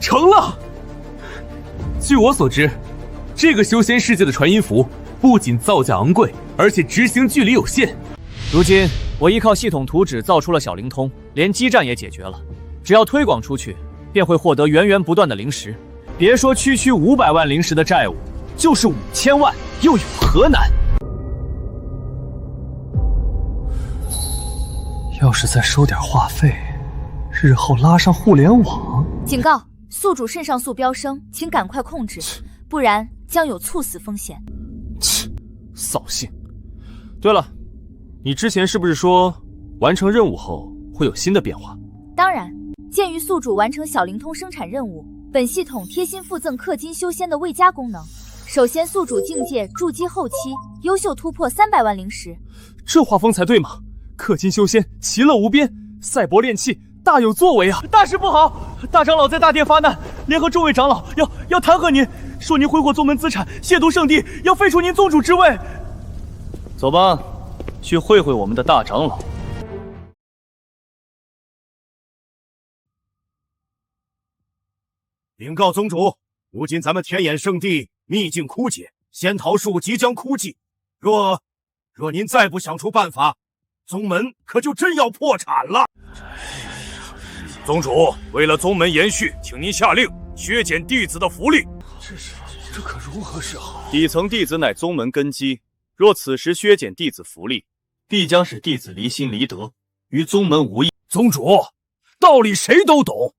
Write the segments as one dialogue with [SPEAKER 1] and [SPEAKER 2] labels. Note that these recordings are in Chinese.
[SPEAKER 1] 成了！据我所知，这个修仙世界的传音符不仅造价昂贵，而且执行距离有限。
[SPEAKER 2] 如今我依靠系统图纸造出了小灵通，连基站也解决了。只要推广出去，便会获得源源不断的灵石。别说区区500万灵石的债务，就是5000万，又有何难？
[SPEAKER 3] 要是再收点话费，日后拉上互联网。
[SPEAKER 4] 警告：宿主肾上素飙升，请赶快控制，不然将有猝死风险。
[SPEAKER 2] 切，扫兴。对了，你之前是不是说完成任务后会有新的变化？
[SPEAKER 4] 当然，鉴于宿主完成小灵通生产任务，本系统贴心附赠氪金修仙的未加功能。首先，宿主境界筑基后期优秀突破300万灵石，
[SPEAKER 2] 这画风才对嘛！氪金修仙，其乐无边，赛博炼器，大有作为啊！大事不好，大长老在大殿发难，联合众位长老要弹劾您，说您挥霍宗门资产，亵渎圣地，要废除您宗主之位。走吧，去会会我们的大长老。
[SPEAKER 5] 禀告宗主，如今咱们天眼圣地秘境枯竭，仙桃树即将枯尽，若您再不想出办法，宗门可就真要破产了。宗主，为了宗门延续，请您下令削减弟子的福利。
[SPEAKER 3] 这可如何是好？
[SPEAKER 2] 底层弟子乃宗门根基，若此时削减弟子福利，必将使弟子离心离德，与宗门无益。
[SPEAKER 5] 宗主，道理谁都懂，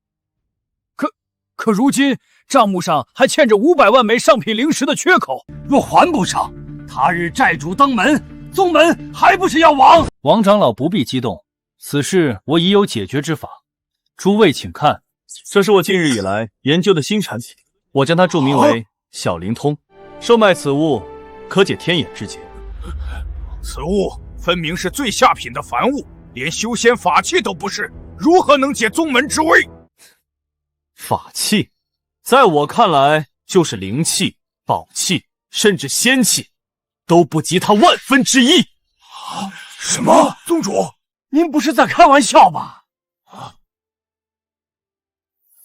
[SPEAKER 3] 可如今账目上还欠着500万枚上品灵石的缺口，若还不上，他日债主登门，宗门还不是要亡？
[SPEAKER 2] 王长老不必激动，此事我已有解决之法。诸位请看，这是我近日以来研究的新产品，我将它注明为小灵通。售卖此物，可解天眼之结。
[SPEAKER 5] 此物分明是最下品的凡物，连修仙法器都不是，如何能解宗门之危？
[SPEAKER 2] 法器，在我看来，就是灵器、宝器，甚至仙器，都不及它万分之一。
[SPEAKER 5] 什么？宗主，
[SPEAKER 3] 您不是在开玩笑吧？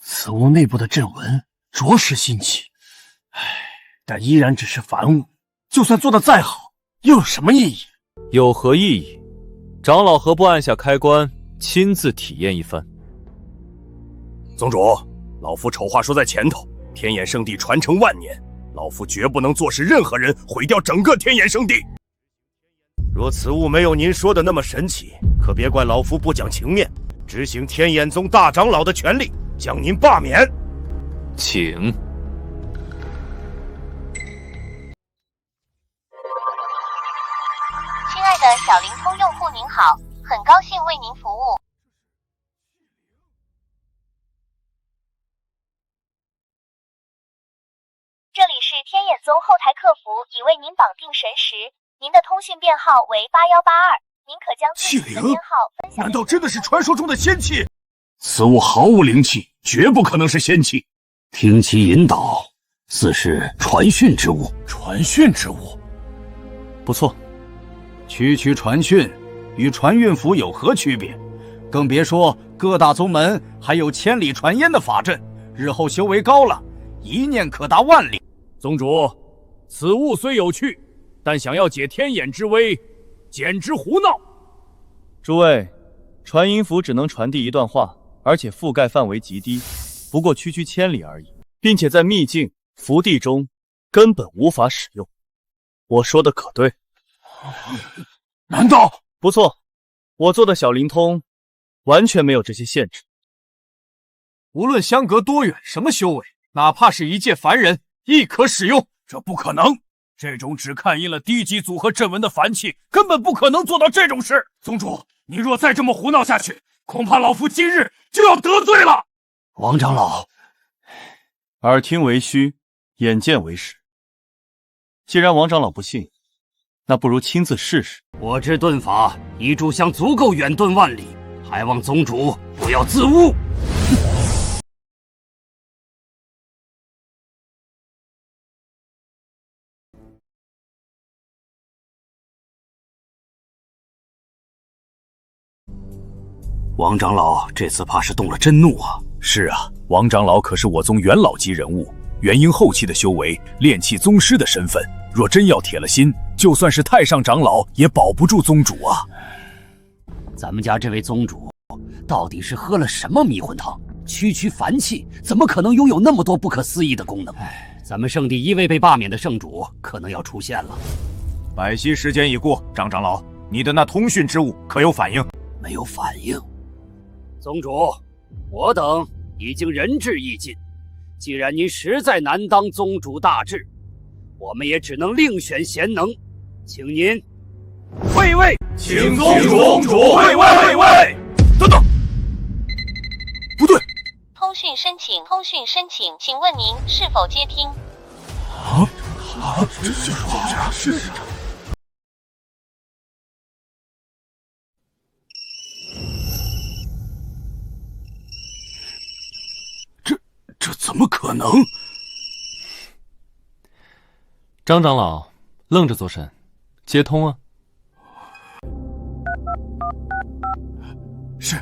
[SPEAKER 3] 此物内部的阵纹着实新奇，但依然只是凡物，就算做得再好，又有什么意义？
[SPEAKER 2] 有何意义？长老何不按下开关，亲自体验一番？
[SPEAKER 5] 宗主，老夫丑话说在前头，天眼圣地传承万年，老夫绝不能坐视任何人毁掉整个天眼圣地。若此物没有您说的那么神奇，可别怪老夫不讲情面，执行天眼宗大长老的权力，将您罢免。
[SPEAKER 2] 请。
[SPEAKER 6] 亲爱的小灵通用户您好，很高兴为您服务。这里是天眼宗后台客服，已为您绑定神识，您的通讯编号为8182，您可将自己的编号分享。
[SPEAKER 5] 难道真的是传说中的仙器？
[SPEAKER 3] 此物毫无灵气，绝不可能是仙器。听其引导，似是传讯之物。
[SPEAKER 5] 传讯之物，
[SPEAKER 2] 不错。
[SPEAKER 7] 区区传讯与传运符有何区别？更别说各大宗门还有千里传烟的法阵，日后修为高了，一念可达万里。
[SPEAKER 5] 宗主，此物虽有趣，但想要解天眼之危，简直胡闹。
[SPEAKER 2] 诸位，传音符只能传递一段话，而且覆盖范围极低，不过区区千里而已，并且在秘境福地中根本无法使用。我说的可对？
[SPEAKER 3] 难道？
[SPEAKER 2] 不错，我做的小灵通完全没有这些限制。
[SPEAKER 3] 无论相隔多远，什么修为，哪怕是一介凡人，亦可使用。
[SPEAKER 5] 这不可能，这种只看印了低级组合阵纹的凡器，根本不可能做到这种事。宗主，你若再这么胡闹下去，恐怕老夫今日就要得罪了。
[SPEAKER 3] 王长老，
[SPEAKER 2] 耳听为虚，眼见为实。既然王长老不信，那不如亲自试试。
[SPEAKER 3] 我之遁法一炷香足够远遁万里，还望宗主不要自误。王长老这次怕是动了真怒啊！是啊，王长老可是我宗元老级人物，元婴后期的修为，炼气宗师的身份，若真要铁了心，就算是太上长老也保不住宗主啊。
[SPEAKER 8] 咱们家这位宗主到底是喝了什么迷魂汤？区区凡气，怎么可能拥有那么多不可思议的功能？咱们圣地一位被罢免的圣主可能要出现了。
[SPEAKER 5] 百息时间已过，张长老，你的那通讯之物可有反应？
[SPEAKER 8] 没有反应。宗主，我等已经仁至义尽，既然您实在难当宗主大志，我们也只能另选贤能，请您退位。
[SPEAKER 5] 请宗主退位。等等，不对。
[SPEAKER 6] 通讯申请，请问您是否接听？
[SPEAKER 5] 这就是我家是。
[SPEAKER 3] 这怎么可能？
[SPEAKER 1] 张长老愣着做甚？接通啊！
[SPEAKER 3] 是，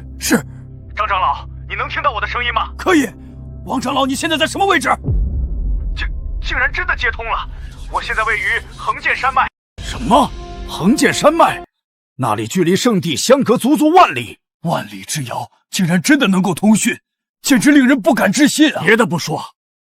[SPEAKER 2] 张长老，你能听到我的声音吗？
[SPEAKER 3] 可以。王长老，你现在在什么位置？
[SPEAKER 2] 竟然真的接通了！我现在位于横剑山脉。
[SPEAKER 3] 什么？横剑山脉？那里距离圣地相隔足足万里，万里之遥，竟然真的能够通讯，简直令人不敢置信啊！
[SPEAKER 2] 别的不说，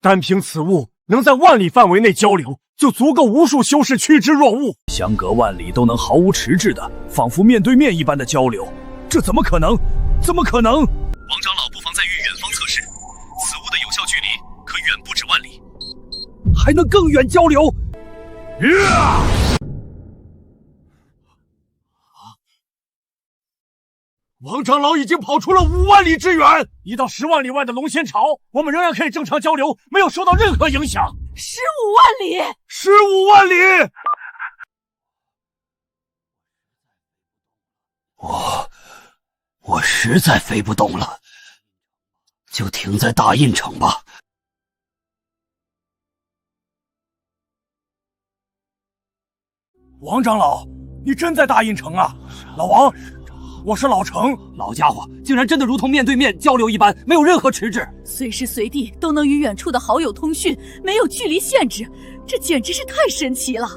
[SPEAKER 2] 单凭此物能在万里范围内交流，就足够无数修士趋之若鹜。
[SPEAKER 3] 相隔万里都能毫无迟滞的，仿佛面对面一般的交流，这怎么可能？怎么可能？
[SPEAKER 1] 王长老不妨再于远方测试，此物的有效距离可远不止万里，
[SPEAKER 3] 还能更远交流。
[SPEAKER 2] 王长老已经跑出了5万里之远，一到10万里外的龙仙巢，我们仍然可以正常交流，没有受到任何影响。
[SPEAKER 9] 15万里
[SPEAKER 2] ，15万里！
[SPEAKER 8] 我实在飞不动了，就停在大印城吧。
[SPEAKER 2] 王长老，你真在大印城啊？老王，我是老程。
[SPEAKER 8] 老家伙竟然真的如同面对面交流一般，没有任何迟滞，
[SPEAKER 9] 随时随地都能与远处的好友通讯，没有距离限制，这简直是太神奇了。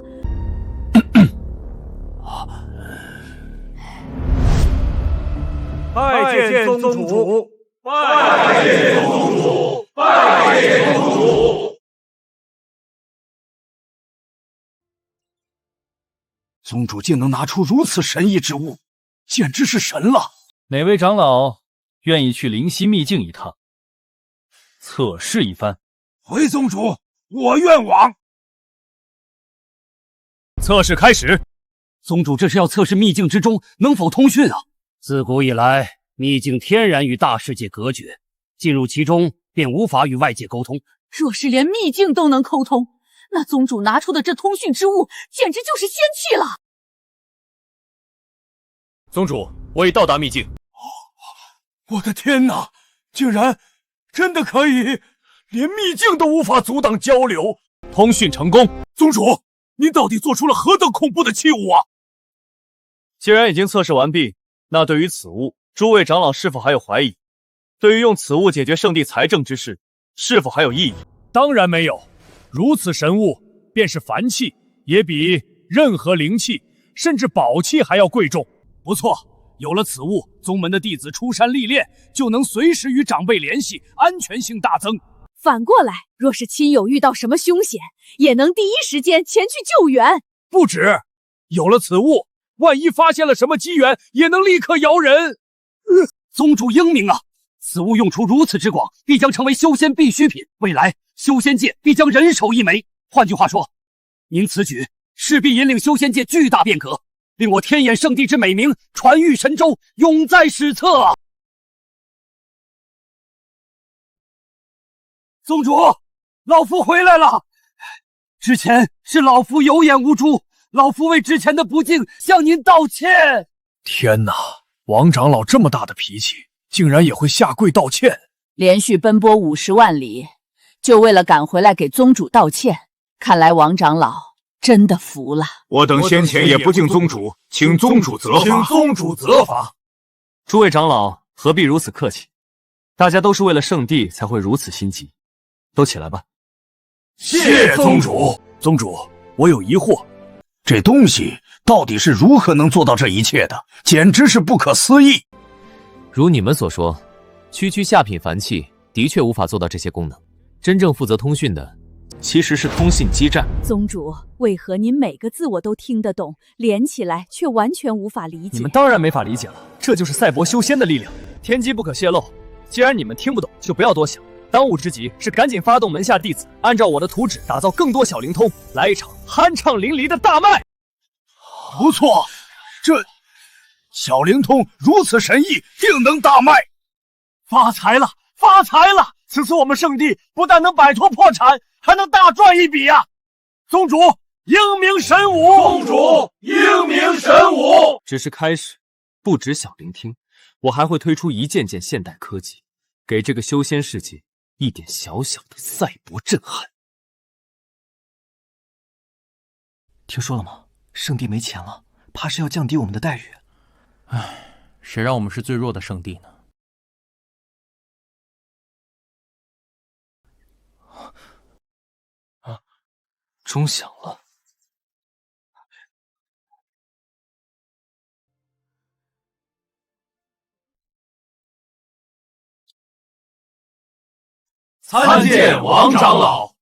[SPEAKER 2] 拜见宗主，
[SPEAKER 5] 拜见宗主，拜见宗主。
[SPEAKER 3] 宗主竟能拿出如此神异之物，简直是神了！
[SPEAKER 2] 哪位长老愿意去灵犀秘境一趟，测试一番？
[SPEAKER 5] 回宗主，我愿往。
[SPEAKER 2] 测试开始。
[SPEAKER 8] 宗主这是要测试秘境之中能否通讯啊！自古以来，秘境天然与大世界隔绝，进入其中便无法与外界沟通。
[SPEAKER 9] 若是连秘境都能沟通，那宗主拿出的这通讯之物简直就是仙器了。
[SPEAKER 2] 宗主，我已到达秘境。
[SPEAKER 3] 我的天哪，竟然真的可以，连秘境都无法阻挡交流，
[SPEAKER 2] 通讯成功。
[SPEAKER 3] 宗主，您到底做出了何等恐怖的器物啊！
[SPEAKER 2] 既然已经测试完毕，那对于此物，诸位长老是否还有怀疑？对于用此物解决圣地财政之事，是否还有异议？
[SPEAKER 3] 当然没有，如此神物，便是凡器，也比任何灵器甚至宝器还要贵重。不错，有了此物，宗门的弟子出山历练，就能随时与长辈联系，安全性大增。
[SPEAKER 9] 反过来，若是亲友遇到什么凶险，也能第一时间前去救援。
[SPEAKER 3] 不止，有了此物，万一发现了什么机缘，也能立刻摇人。
[SPEAKER 8] 宗主英明啊！此物用处如此之广，必将成为修仙必需品，未来修仙界必将人手一枚。换句话说，您此举势必引领修仙界巨大变革，令我天眼圣地之美名传誉神州，永在史册啊！宗主，老夫回来了。之前是老夫有眼无珠，老夫为之前的不敬向您道歉。
[SPEAKER 3] 天哪，王长老这么大的脾气，竟然也会下跪道歉。
[SPEAKER 9] 连续奔波50万里，就为了赶回来给宗主道歉，看来王长老真的服了。
[SPEAKER 5] 我等先前也不敬宗主，请宗主责罚。
[SPEAKER 3] 请宗主责罚。
[SPEAKER 1] 诸位长老何必如此客气？
[SPEAKER 2] 大家都是为了圣地才会如此心急，都起来吧。
[SPEAKER 3] 谢宗主。宗主，我有疑惑，
[SPEAKER 7] 这东西到底是如何能做到这一切的？简直是不可思议。
[SPEAKER 1] 如你们所说，区区下品凡器的确无法做到这些功能。真正负责通讯的，
[SPEAKER 2] 其实是通信基站。
[SPEAKER 9] 宗主，为何您每个字我都听得懂，连起来却完全无法理解？
[SPEAKER 2] 你们当然没法理解了，这就是赛博修仙的力量，天机不可泄露。既然你们听不懂，就不要多想。当务之急是赶紧发动门下弟子，按照我的图纸打造更多小灵通，来一场酣畅淋漓的大卖。
[SPEAKER 7] 不错，这小灵通如此神异，定能大卖。
[SPEAKER 3] 发财了，发财了！此次我们圣地不但能摆脱破产，还能大赚一笔呀！宗主，英明神武！
[SPEAKER 5] 宗主，英明神武！
[SPEAKER 2] 只是开始，不止小灵听，我还会推出一件件现代科技，给这个修仙世界一点小小的赛博震撼。
[SPEAKER 10] 听说了吗？圣地没钱了，怕是要降低我们的待遇。
[SPEAKER 11] 唉，谁让我们是最弱的圣地呢？
[SPEAKER 2] 钟响了。
[SPEAKER 5] 参见王长老。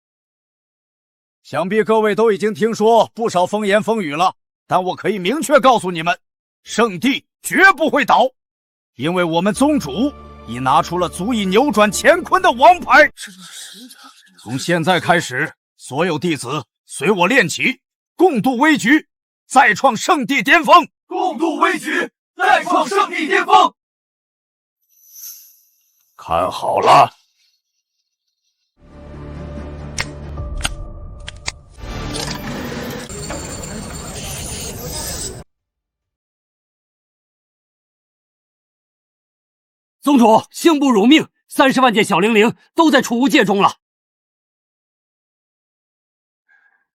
[SPEAKER 7] 想必各位都已经听说不少风言风语了，但我可以明确告诉你们，圣地绝不会倒，因为我们宗主已拿出了足以扭转乾坤的王牌。从现在开始，所有弟子随我练起，共度危局，再创圣地巅峰。
[SPEAKER 5] 共度危局，再创圣地巅峰。看好了。
[SPEAKER 8] 宗主，幸不辱命，30万件小灵灵都在储物戒中了。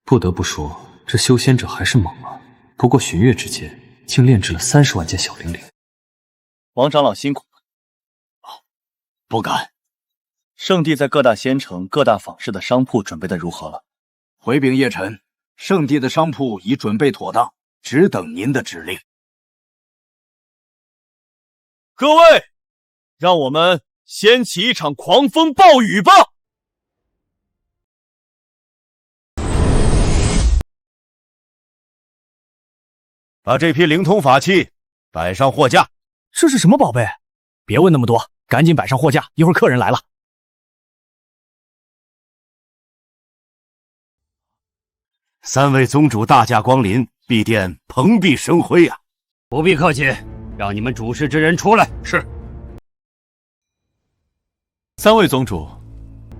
[SPEAKER 2] 不得不说，这修仙者还是猛啊！不过旬月之间，竟炼制了30万件小灵灵。
[SPEAKER 10] 王长老辛苦了。
[SPEAKER 7] 不敢。
[SPEAKER 10] 圣地在各大仙城、各大坊市的商铺准备的如何了？
[SPEAKER 7] 回禀叶晨，圣地的商铺已准备妥当，只等您的指令。
[SPEAKER 3] 各位，让我们掀起一场狂风暴雨吧！
[SPEAKER 5] 把这批灵通法器摆上货架。
[SPEAKER 3] 这是什么宝贝？别问那么多，赶紧摆上货架，一会儿客人来了。
[SPEAKER 5] 3位宗主大驾光临，敝殿蓬荜生辉啊！
[SPEAKER 8] 不必客气，让你们主事之人出来。
[SPEAKER 5] 是。
[SPEAKER 2] 3位宗主，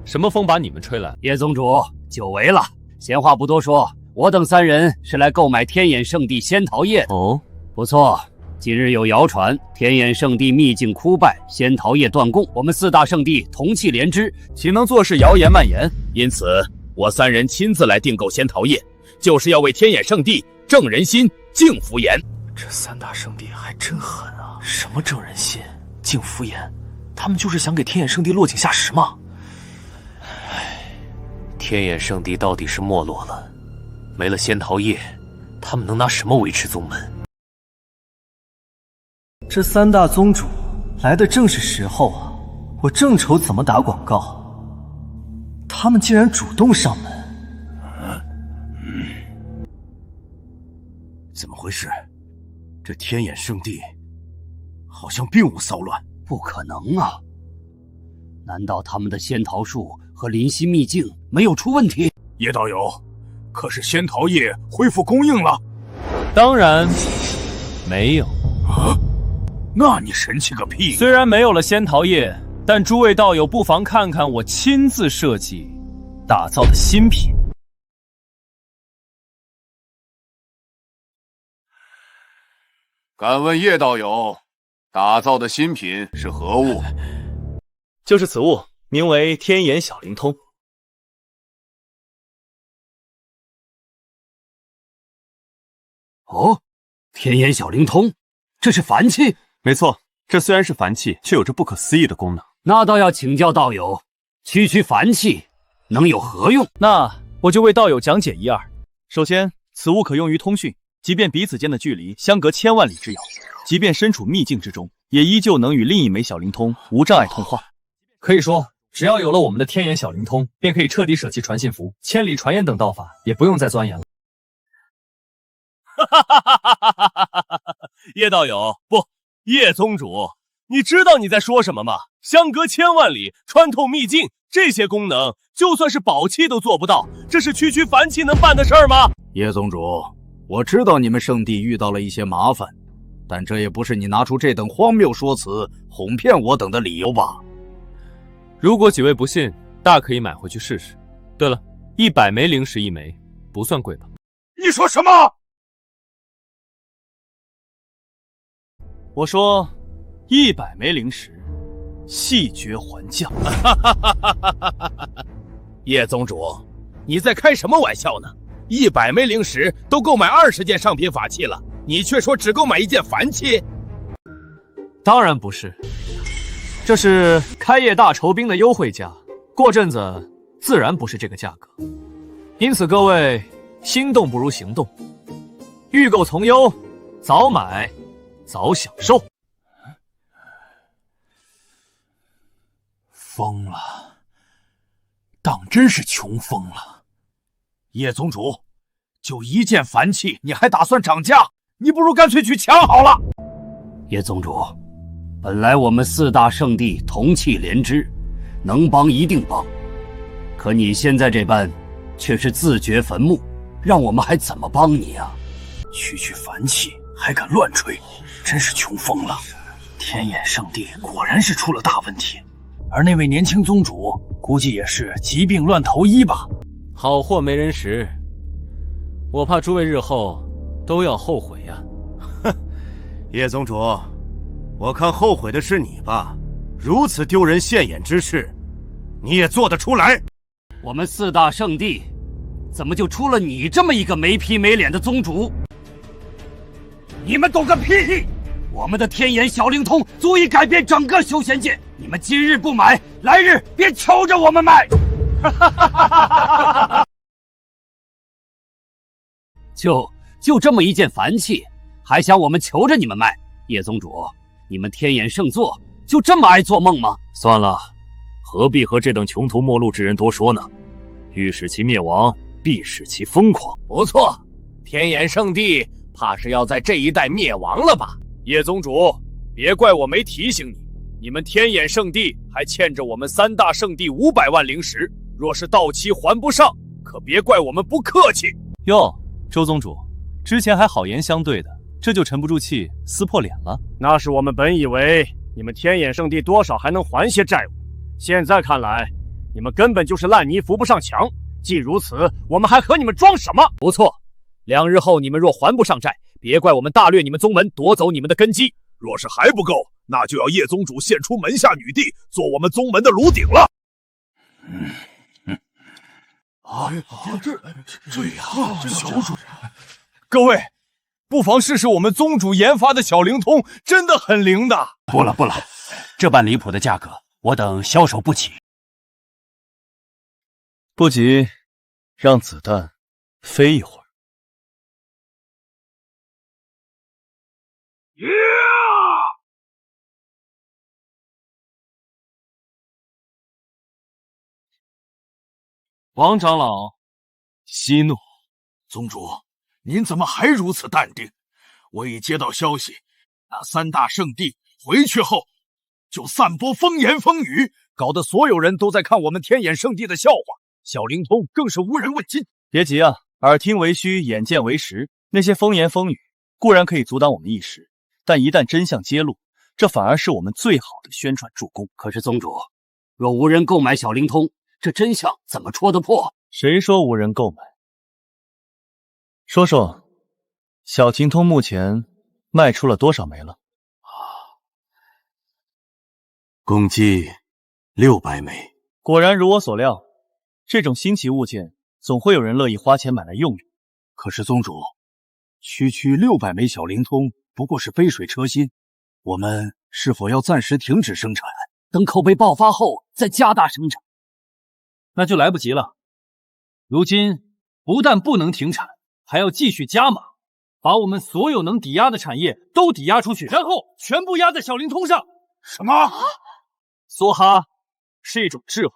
[SPEAKER 2] 什么风把你们吹来？
[SPEAKER 8] 叶宗主，久违了。闲话不多说，我等3人是来购买天眼圣地仙桃叶的。
[SPEAKER 2] 哦，
[SPEAKER 8] 不错。近日有谣传，天眼圣地秘境枯败，仙桃叶断供，我们4大圣地同气连枝，
[SPEAKER 3] 岂能坐视谣言蔓延？因此，我3人亲自来订购仙桃叶，就是要为天眼圣地正人心、净福言。
[SPEAKER 10] 这3大圣地还真狠啊！什么正人心、净福言？他们就是想给天眼圣地落井下石吗？
[SPEAKER 1] 天眼圣地到底是没落了，没了仙桃叶，他们能拿什么维持宗门？
[SPEAKER 10] 这3大宗主来的正是时候啊！我正愁怎么打广告，他们竟然主动上门。
[SPEAKER 5] 怎么回事？这天眼圣地好像并无骚乱。
[SPEAKER 8] 不可能啊！难道他们的仙桃树和灵犀秘境没有出问题？
[SPEAKER 3] 叶道友，可是仙桃叶恢复供应了？
[SPEAKER 2] 当然没有。
[SPEAKER 3] 啊？那你神气个屁！
[SPEAKER 2] 虽然没有了仙桃叶，但诸位道友不妨看看我亲自设计打造的新品。
[SPEAKER 5] 敢问叶道友，打造的新品是何物？
[SPEAKER 2] 就是此物，名为天眼小灵通。
[SPEAKER 8] 哦，天眼小灵通，这是凡器？
[SPEAKER 2] 没错，这虽然是凡器，却有着不可思议的功能。
[SPEAKER 8] 那倒要请教道友，区区凡器能有何用？
[SPEAKER 2] 那我就为道友讲解一二。首先，此物可用于通讯，即便彼此间的距离相隔千万里之遥，即便身处秘境之中，也依旧能与另一枚小灵通无障碍通话。
[SPEAKER 11] 可以说，只要有了我们的天眼小灵通，便可以彻底舍弃传信符、千里传言等道法，也不用再钻研了。
[SPEAKER 5] 叶道友，不，叶宗主，你知道你在说什么吗？相隔千万里，穿透秘境，这些功能，就算是宝器都做不到，这是区区凡器能办的事儿吗？
[SPEAKER 7] 叶宗主，我知道你们圣地遇到了一些麻烦，但这也不是你拿出这等荒谬说辞哄骗我等的理由吧？
[SPEAKER 1] 如果几位不信，大可以买回去试试。对了，100枚灵石一枚，不算贵吧？
[SPEAKER 5] 你说什么？
[SPEAKER 2] 我说，100枚灵石，细绝还价。
[SPEAKER 5] 叶宗主，你在开什么玩笑呢？100枚灵石都购买20件上品法器了，你却说只购买1件凡器？
[SPEAKER 2] 当然不是，这是开业大酬宾的优惠价，过阵子自然不是这个价格。因此各位心动不如行动，预购从优，早买早享受。
[SPEAKER 7] 疯了，当真是穷疯了。叶宗主，就1件凡器，你还打算涨价？你不如干脆去抢好了。
[SPEAKER 8] 叶宗主，本来我们4大圣地同气连枝，能帮一定帮，可你现在这般却是自掘坟墓，让我们还怎么帮你啊？
[SPEAKER 7] 区区凡器还敢乱吹，真是穷疯了。天眼圣地果然是出了大问题，而那位年轻宗主估计也是疾病乱投医吧。
[SPEAKER 1] 好货没人识，我怕诸位日后都要后悔呀。
[SPEAKER 5] 哼，叶宗主，我看后悔的是你吧？如此丢人现眼之事，你也做得出来？
[SPEAKER 8] 我们4大圣地，怎么就出了你这么一个没皮没脸的宗主？你们懂个屁！我们的天眼小灵通足以改变整个修仙界，你们今日不买，来日别求着我们卖！就这么1件凡器，还想我们求着你们卖？叶宗主，你们天眼圣座就这么爱做梦吗？
[SPEAKER 3] 算了，何必和这等穷途末路之人多说呢？欲使其灭亡，必使其疯狂。
[SPEAKER 5] 不错，天眼圣地怕是要在这一代灭亡了吧？
[SPEAKER 3] 叶宗主，别怪我没提醒你，你们天眼圣地还欠着我们3大圣地500万灵石，若是到期还不上，可别怪我们不客气。
[SPEAKER 2] 哟，周宗主，之前还好言相对的，这就沉不住气撕破脸了？
[SPEAKER 3] 那是我们本以为你们天眼圣地多少还能还些债务，现在看来，你们根本就是烂泥扶不上墙。既如此，我们还和你们装什么？不错，2日后你们若还不上债，别怪我们大掠你们宗门，夺走你们的根基。
[SPEAKER 5] 若是还不够，那就要叶宗主献出门下女帝，做我们宗门的炉鼎了。
[SPEAKER 3] 小主，各位，不妨试试我们宗主研发的小灵通，真的很灵的。
[SPEAKER 8] 不了，这般离谱的价格，我等销售不起。
[SPEAKER 2] 不急，让子弹飞一会儿。王长老，息怒。
[SPEAKER 7] 宗主，您怎么还如此淡定？我已接到消息，那3大圣地回去后就散播风言风语，搞得所有人都在看我们天眼圣地的笑话。小灵通更是无人问津。
[SPEAKER 2] 别急啊，耳听为虚，眼见为实。那些风言风语固然可以阻挡我们一时，但一旦真相揭露，这反而是我们最好的宣传助攻。
[SPEAKER 8] 可是宗主，若无人购买小灵通，这真相怎么戳得破？
[SPEAKER 2] 谁说无人购买？说说，小灵通目前卖出了多少枚了？
[SPEAKER 5] 共计600枚。
[SPEAKER 2] 果然如我所料，这种新奇物件总会有人乐意花钱买来用用。
[SPEAKER 7] 可是宗主，区区600枚小灵通不过是杯水车薪，我们是否要暂时停止生产？
[SPEAKER 8] 等口碑爆发后再加大生产。
[SPEAKER 3] 那就来不及了。如今不但不能停产，还要继续加码，把我们所有能抵押的产业都抵押出去，然后全部压在小灵通上。
[SPEAKER 5] 什么？
[SPEAKER 2] 梭哈是一种智慧，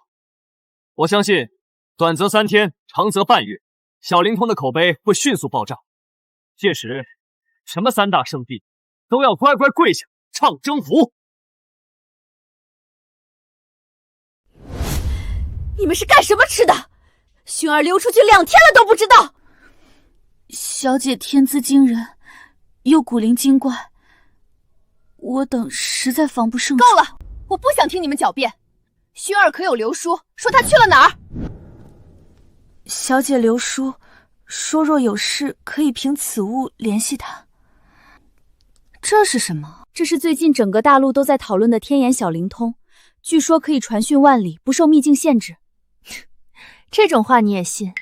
[SPEAKER 2] 我相信短则3天，长则半月，小灵通的口碑会迅速暴涨。届时，什么3大圣地都要乖乖跪下唱征服。
[SPEAKER 4] 你们是干什么吃的？薰儿流出去2天了都不知道。小姐天资惊人，又古灵精怪，我等实在防不胜防。够了，我不想听你们狡辩。薰儿可有留书，说她去了哪儿？小姐留书，说若有事可以凭此物联系她。这是什么？这是最近整个大陆都在讨论的天眼小灵通，据说可以传讯万里，不受秘境限制。这种话你也信？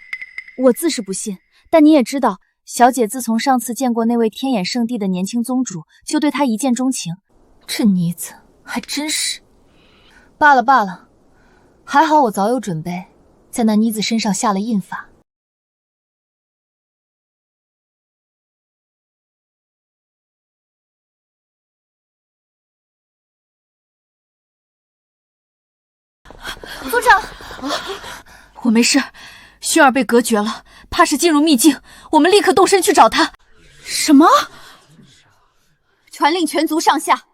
[SPEAKER 4] 我自是不信，但你也知道，小姐自从上次见过那位天眼圣地的年轻宗主，就对他一见钟情。这妮子还真是……罢了罢了，还好我早有准备，在那妮子身上下了印法。族长，我没事，薰儿被隔绝了，怕是进入秘境，我们立刻动身去找她。什么？传令全族上下，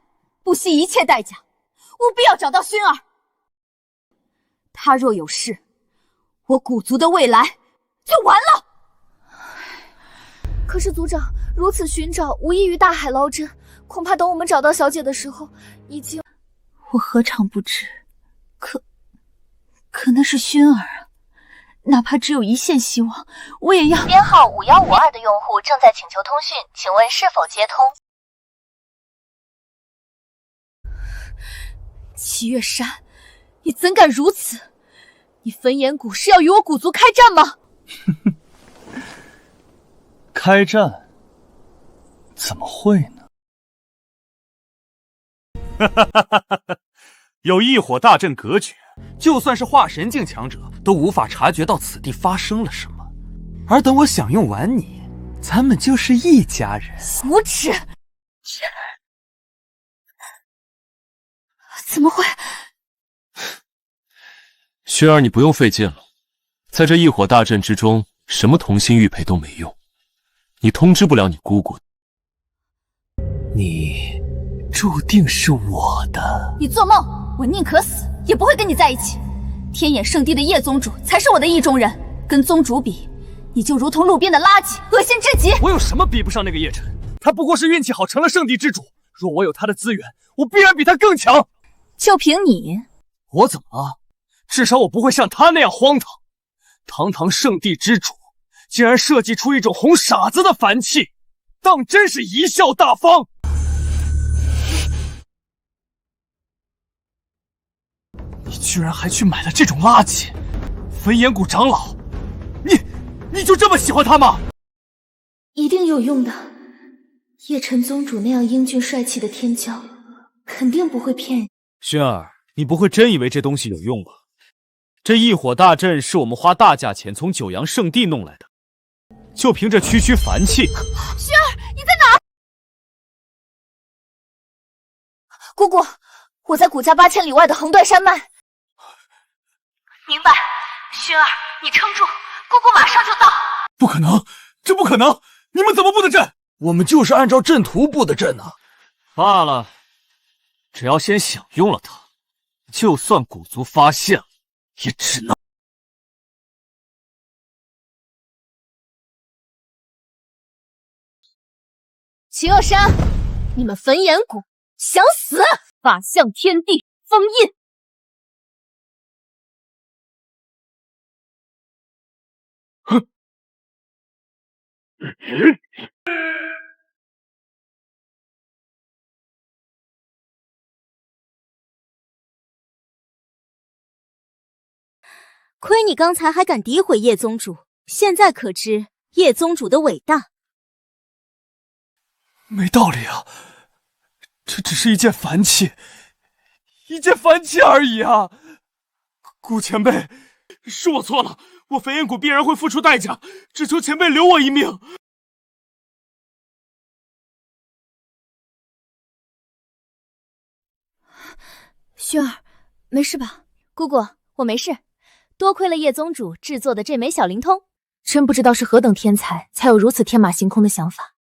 [SPEAKER 4] 不惜一切代价，务必要找到薰儿。她若有事，我古族的未来就完了。可是族长，如此寻找，无异于大海捞针，恐怕等我们找到小姐的时候，已经……我何尝不知？可那是薰儿啊，哪怕只有一线希望，我也要。
[SPEAKER 6] 编号5152的用户正在请求通讯，请问是否接通？
[SPEAKER 4] 齐月山，你怎敢如此？你焚炎谷是要与我古族开战吗？
[SPEAKER 2] 开战？怎么会呢？
[SPEAKER 1] 有异火大阵隔绝，就算是化神境强者都无法察觉到此地发生了什么。而等我享用完你，咱们就是一家人。
[SPEAKER 4] 无耻！怎么会？
[SPEAKER 12] 薰儿，你不用费劲了，在这异火大阵之中，什么同心玉佩都没用，你通知不了你姑姑。
[SPEAKER 1] 你注定是我的。
[SPEAKER 4] 你做梦！我宁可死，也不会跟你在一起。天眼圣地的叶宗主才是我的意中人，跟宗主比，你就如同路边的垃圾，恶心至极。
[SPEAKER 2] 我有什么比不上那个叶晨？他不过是运气好成了圣地之主，若我有他的资源，我必然比他更强。
[SPEAKER 4] 就凭你？
[SPEAKER 2] 我怎么了？至少我不会像他那样荒唐。堂堂圣地之主，竟然设计出一种哄傻子的凡气，当真是贻笑大方。你居然还去买了这种垃圾！焚炎谷长老，你就这么喜欢他吗？
[SPEAKER 4] 一定有用的。叶晨宗主那样英俊帅气的天骄，肯定不会骗人。
[SPEAKER 2] 薰儿，你不会真以为这东西有用吧？这异火大阵是我们花大价钱从九阳圣地弄来的，就凭这区区凡气。
[SPEAKER 4] 薰儿，你在哪儿？姑姑，我在古家8000里外的横断山脉。
[SPEAKER 6] 明白，薰儿，你撑住，姑姑马上就到。
[SPEAKER 2] 不可能，这不可能！你们怎么布的阵？
[SPEAKER 5] 我们就是按照阵图布的阵啊。
[SPEAKER 2] 罢了，只要先享用了它，就算古族发现了，也只能……
[SPEAKER 4] 齐恶山，你们焚炎谷想死！法相天地封印。
[SPEAKER 5] 哼！
[SPEAKER 4] 亏你刚才还敢诋毁叶宗主，现在可知叶宗主的伟大。
[SPEAKER 2] 没道理啊！这只是一件凡器，一件凡器而已啊！顾前辈，是我错了，我飞燕谷必然会付出代价，只求前辈留我一命。
[SPEAKER 4] 薰儿，没事吧？
[SPEAKER 6] 姑姑，我没事。多亏了叶宗主制作的这枚小灵通，
[SPEAKER 4] 真不知道是何等天才，才有如此天马行空的想法。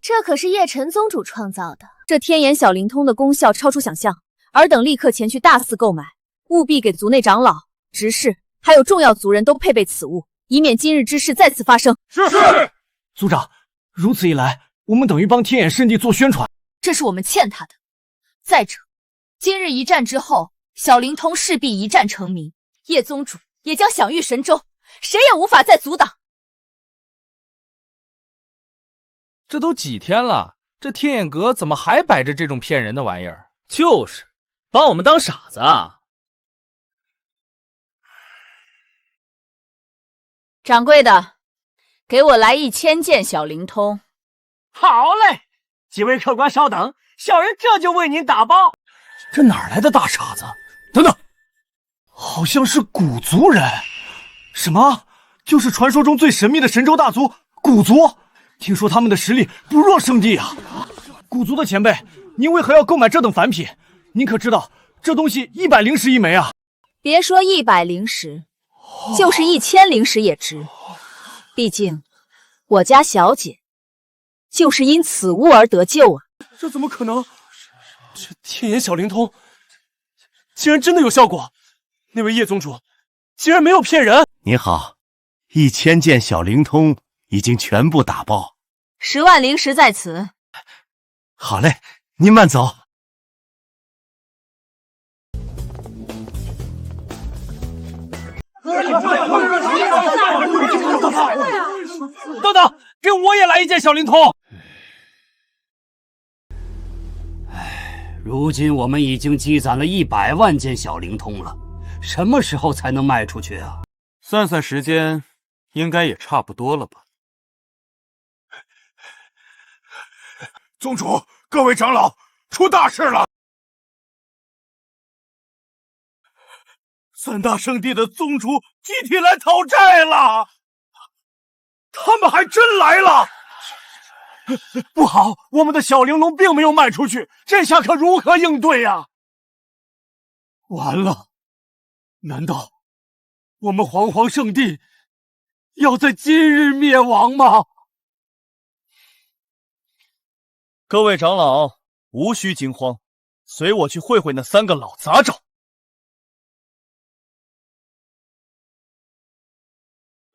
[SPEAKER 6] 这可是叶晨宗主创造的。
[SPEAKER 4] 这天眼小灵通的功效超出想象，尔等立刻前去大肆购买，务必给族内长老、执事还有重要族人都配备此物，以免今日之事再次发生。
[SPEAKER 2] 是。族长，如此一来，我们等于帮天眼圣地做宣传，
[SPEAKER 4] 这是我们欠他的。再者，今日一战之后，小灵通势必一战成名，叶宗主也将享誉神州，谁也无法再阻挡。
[SPEAKER 1] 这都几天了，这天眼阁怎么还摆着这种骗人的玩意儿？
[SPEAKER 11] 就是把我们当傻子啊！
[SPEAKER 9] 掌柜的，给我来1000件小灵通。
[SPEAKER 8] 好嘞，几位客官稍等，小人这就为您打包。
[SPEAKER 2] 这哪来的大傻子？等等，好像是古族人。什么？就是传说中最神秘的神州大族古族？听说他们的实力不弱圣地啊！古族的前辈，您为何要购买这等凡品？您可知道这东西100灵石一枚啊！
[SPEAKER 4] 别说100灵石，就是1000灵石也值。毕竟我家小姐就是因此物而得救啊！
[SPEAKER 2] 这怎么可能？这天眼小灵通竟然真的有效果！那位叶宗主竟然没有骗人！
[SPEAKER 5] 你好，1000件小灵通已经全部打包。
[SPEAKER 4] 10万灵石在此。
[SPEAKER 5] 好嘞，您慢走。
[SPEAKER 8] 等等，给我也来一件小灵通。如今我们已经积攒了100万件小灵通了，什么时候才能卖出去啊？
[SPEAKER 1] 算算时间，应该也差不多了吧。
[SPEAKER 5] 宗主，各位长老，出大事了！3
[SPEAKER 2] 大圣地的宗主集体来讨债了，他们还真来了！不好，我们的小玲珑并没有卖出去，这下可如何应对呀？完了，难道我们煌煌圣地要在今日灭亡吗？各位长老，无需惊慌，随我去会会那3个老杂种。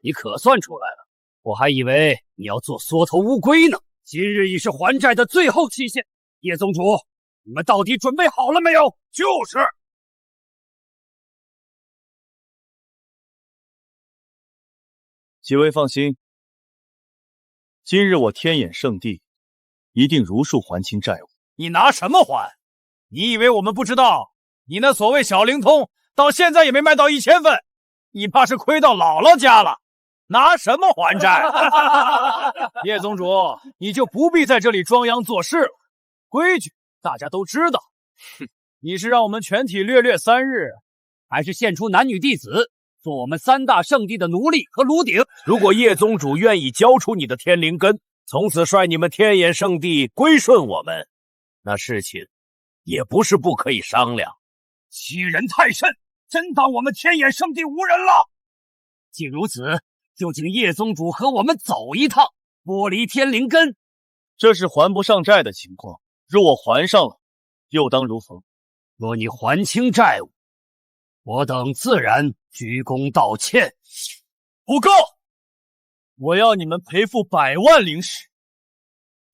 [SPEAKER 8] 你可算出来了，我还以为你要做缩头乌龟呢。今日已是还债的最后期限，叶宗主，你们到底准备好了没有？
[SPEAKER 5] 就是。
[SPEAKER 2] 几位放心，今日我天眼圣地一定如数还清债务。
[SPEAKER 3] 你拿什么还？你以为我们不知道？你那所谓小灵通到现在也没卖到1000份，你怕是亏到姥姥家了。拿什么还债？叶宗主，你就不必在这里装洋作势了。规矩大家都知道。你是让我们全体略略3日，
[SPEAKER 8] 还是献出男女弟子做我们3大圣地的奴隶和炉鼎？
[SPEAKER 5] 如果叶宗主愿意交出你的天灵根，从此率你们天眼圣地归顺我们，那事情也不是不可以商量。
[SPEAKER 8] 欺人太甚，真当我们天眼圣地无人了？既如此，就请叶宗主和我们走一趟，剥离天灵根。
[SPEAKER 2] 这是还不上债的情况，若我还上了，又当如何？
[SPEAKER 8] 若你还清债务，我等自然鞠躬道歉。
[SPEAKER 2] 不够，我要你们赔付100万灵石，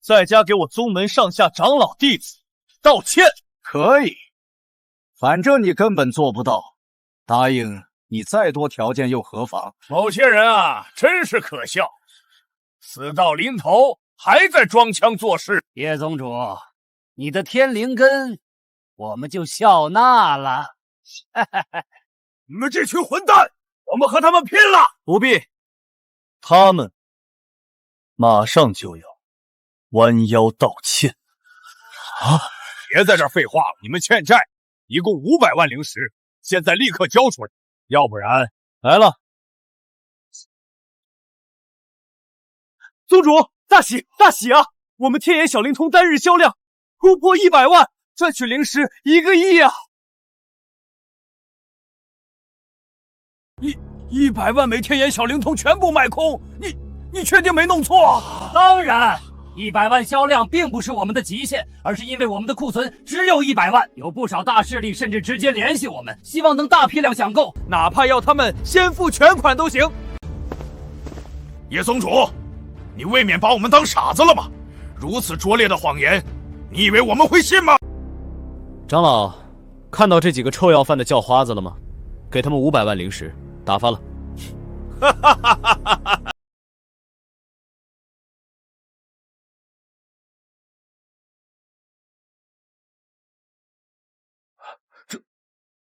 [SPEAKER 2] 再加给我宗门上下长老弟子道歉。
[SPEAKER 7] 可以，反正你根本做不到，答应你再多条件又何妨？
[SPEAKER 5] 某些人啊，真是可笑，死到临头还在装腔作势。
[SPEAKER 8] 叶宗主，你的天灵根我们就笑纳了。
[SPEAKER 5] 你们这群混蛋，我们和他们拼了！
[SPEAKER 2] 不必，他们马上就要弯腰道歉。
[SPEAKER 5] 啊！别在这儿废话了，你们欠债，一共500万灵石，现在立刻交出来，要不然……
[SPEAKER 2] 来了，宗主，大喜大喜啊！我们天眼小灵通单日销量突破100万，赚取灵石1个亿啊
[SPEAKER 3] ！100万枚天眼小灵通全部卖空，你确定没弄错？
[SPEAKER 8] 当然，100万销量并不是我们的极限，而是因为我们的库存只有100万，有不少大势力甚至直接联系我们，希望能大批量抢购，
[SPEAKER 2] 哪怕要他们先付全款都行。
[SPEAKER 5] 叶宗主，你未免把我们当傻子了吗？如此拙劣的谎言，你以为我们会信吗？
[SPEAKER 11] 长老，看到这几个臭要饭的叫花子了吗？给他们500万灵石，打发了。
[SPEAKER 5] 哈哈哈哈哈！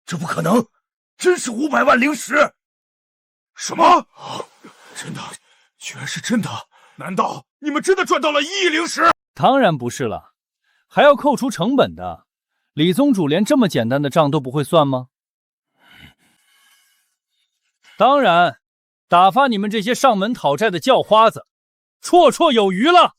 [SPEAKER 5] 这不可能，真是500万灵石！什么？真的，居然是真的！难道你们真的赚到了1亿灵石？
[SPEAKER 2] 当然不是了，还要扣除成本的。李宗主连这么简单的账都不会算吗？当然，打发你们这些上门讨债的叫花子，绰绰有余了。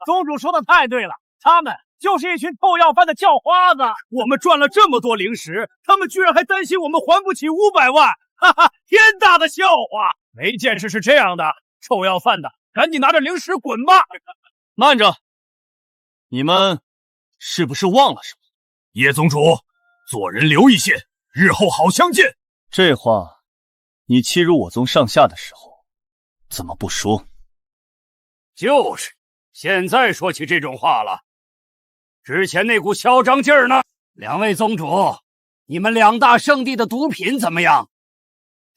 [SPEAKER 2] 宗主说的太对了，他们就是一群臭要饭的叫花子。我们赚了这么多灵石，他们居然还担心我们还不起500万，哈哈，天大的笑话！没件事是这样的，臭要饭的，赶紧拿着灵石滚吧！慢着，你们是不是忘了什么？
[SPEAKER 5] 叶宗主，做人留一线，日后好相见。
[SPEAKER 2] 这话，你欺辱我宗上下的时候，怎么不说？
[SPEAKER 8] 就是，现在说起这种话了。之前那股嚣张劲儿呢？两位宗主，你们2大圣地的毒品怎么样？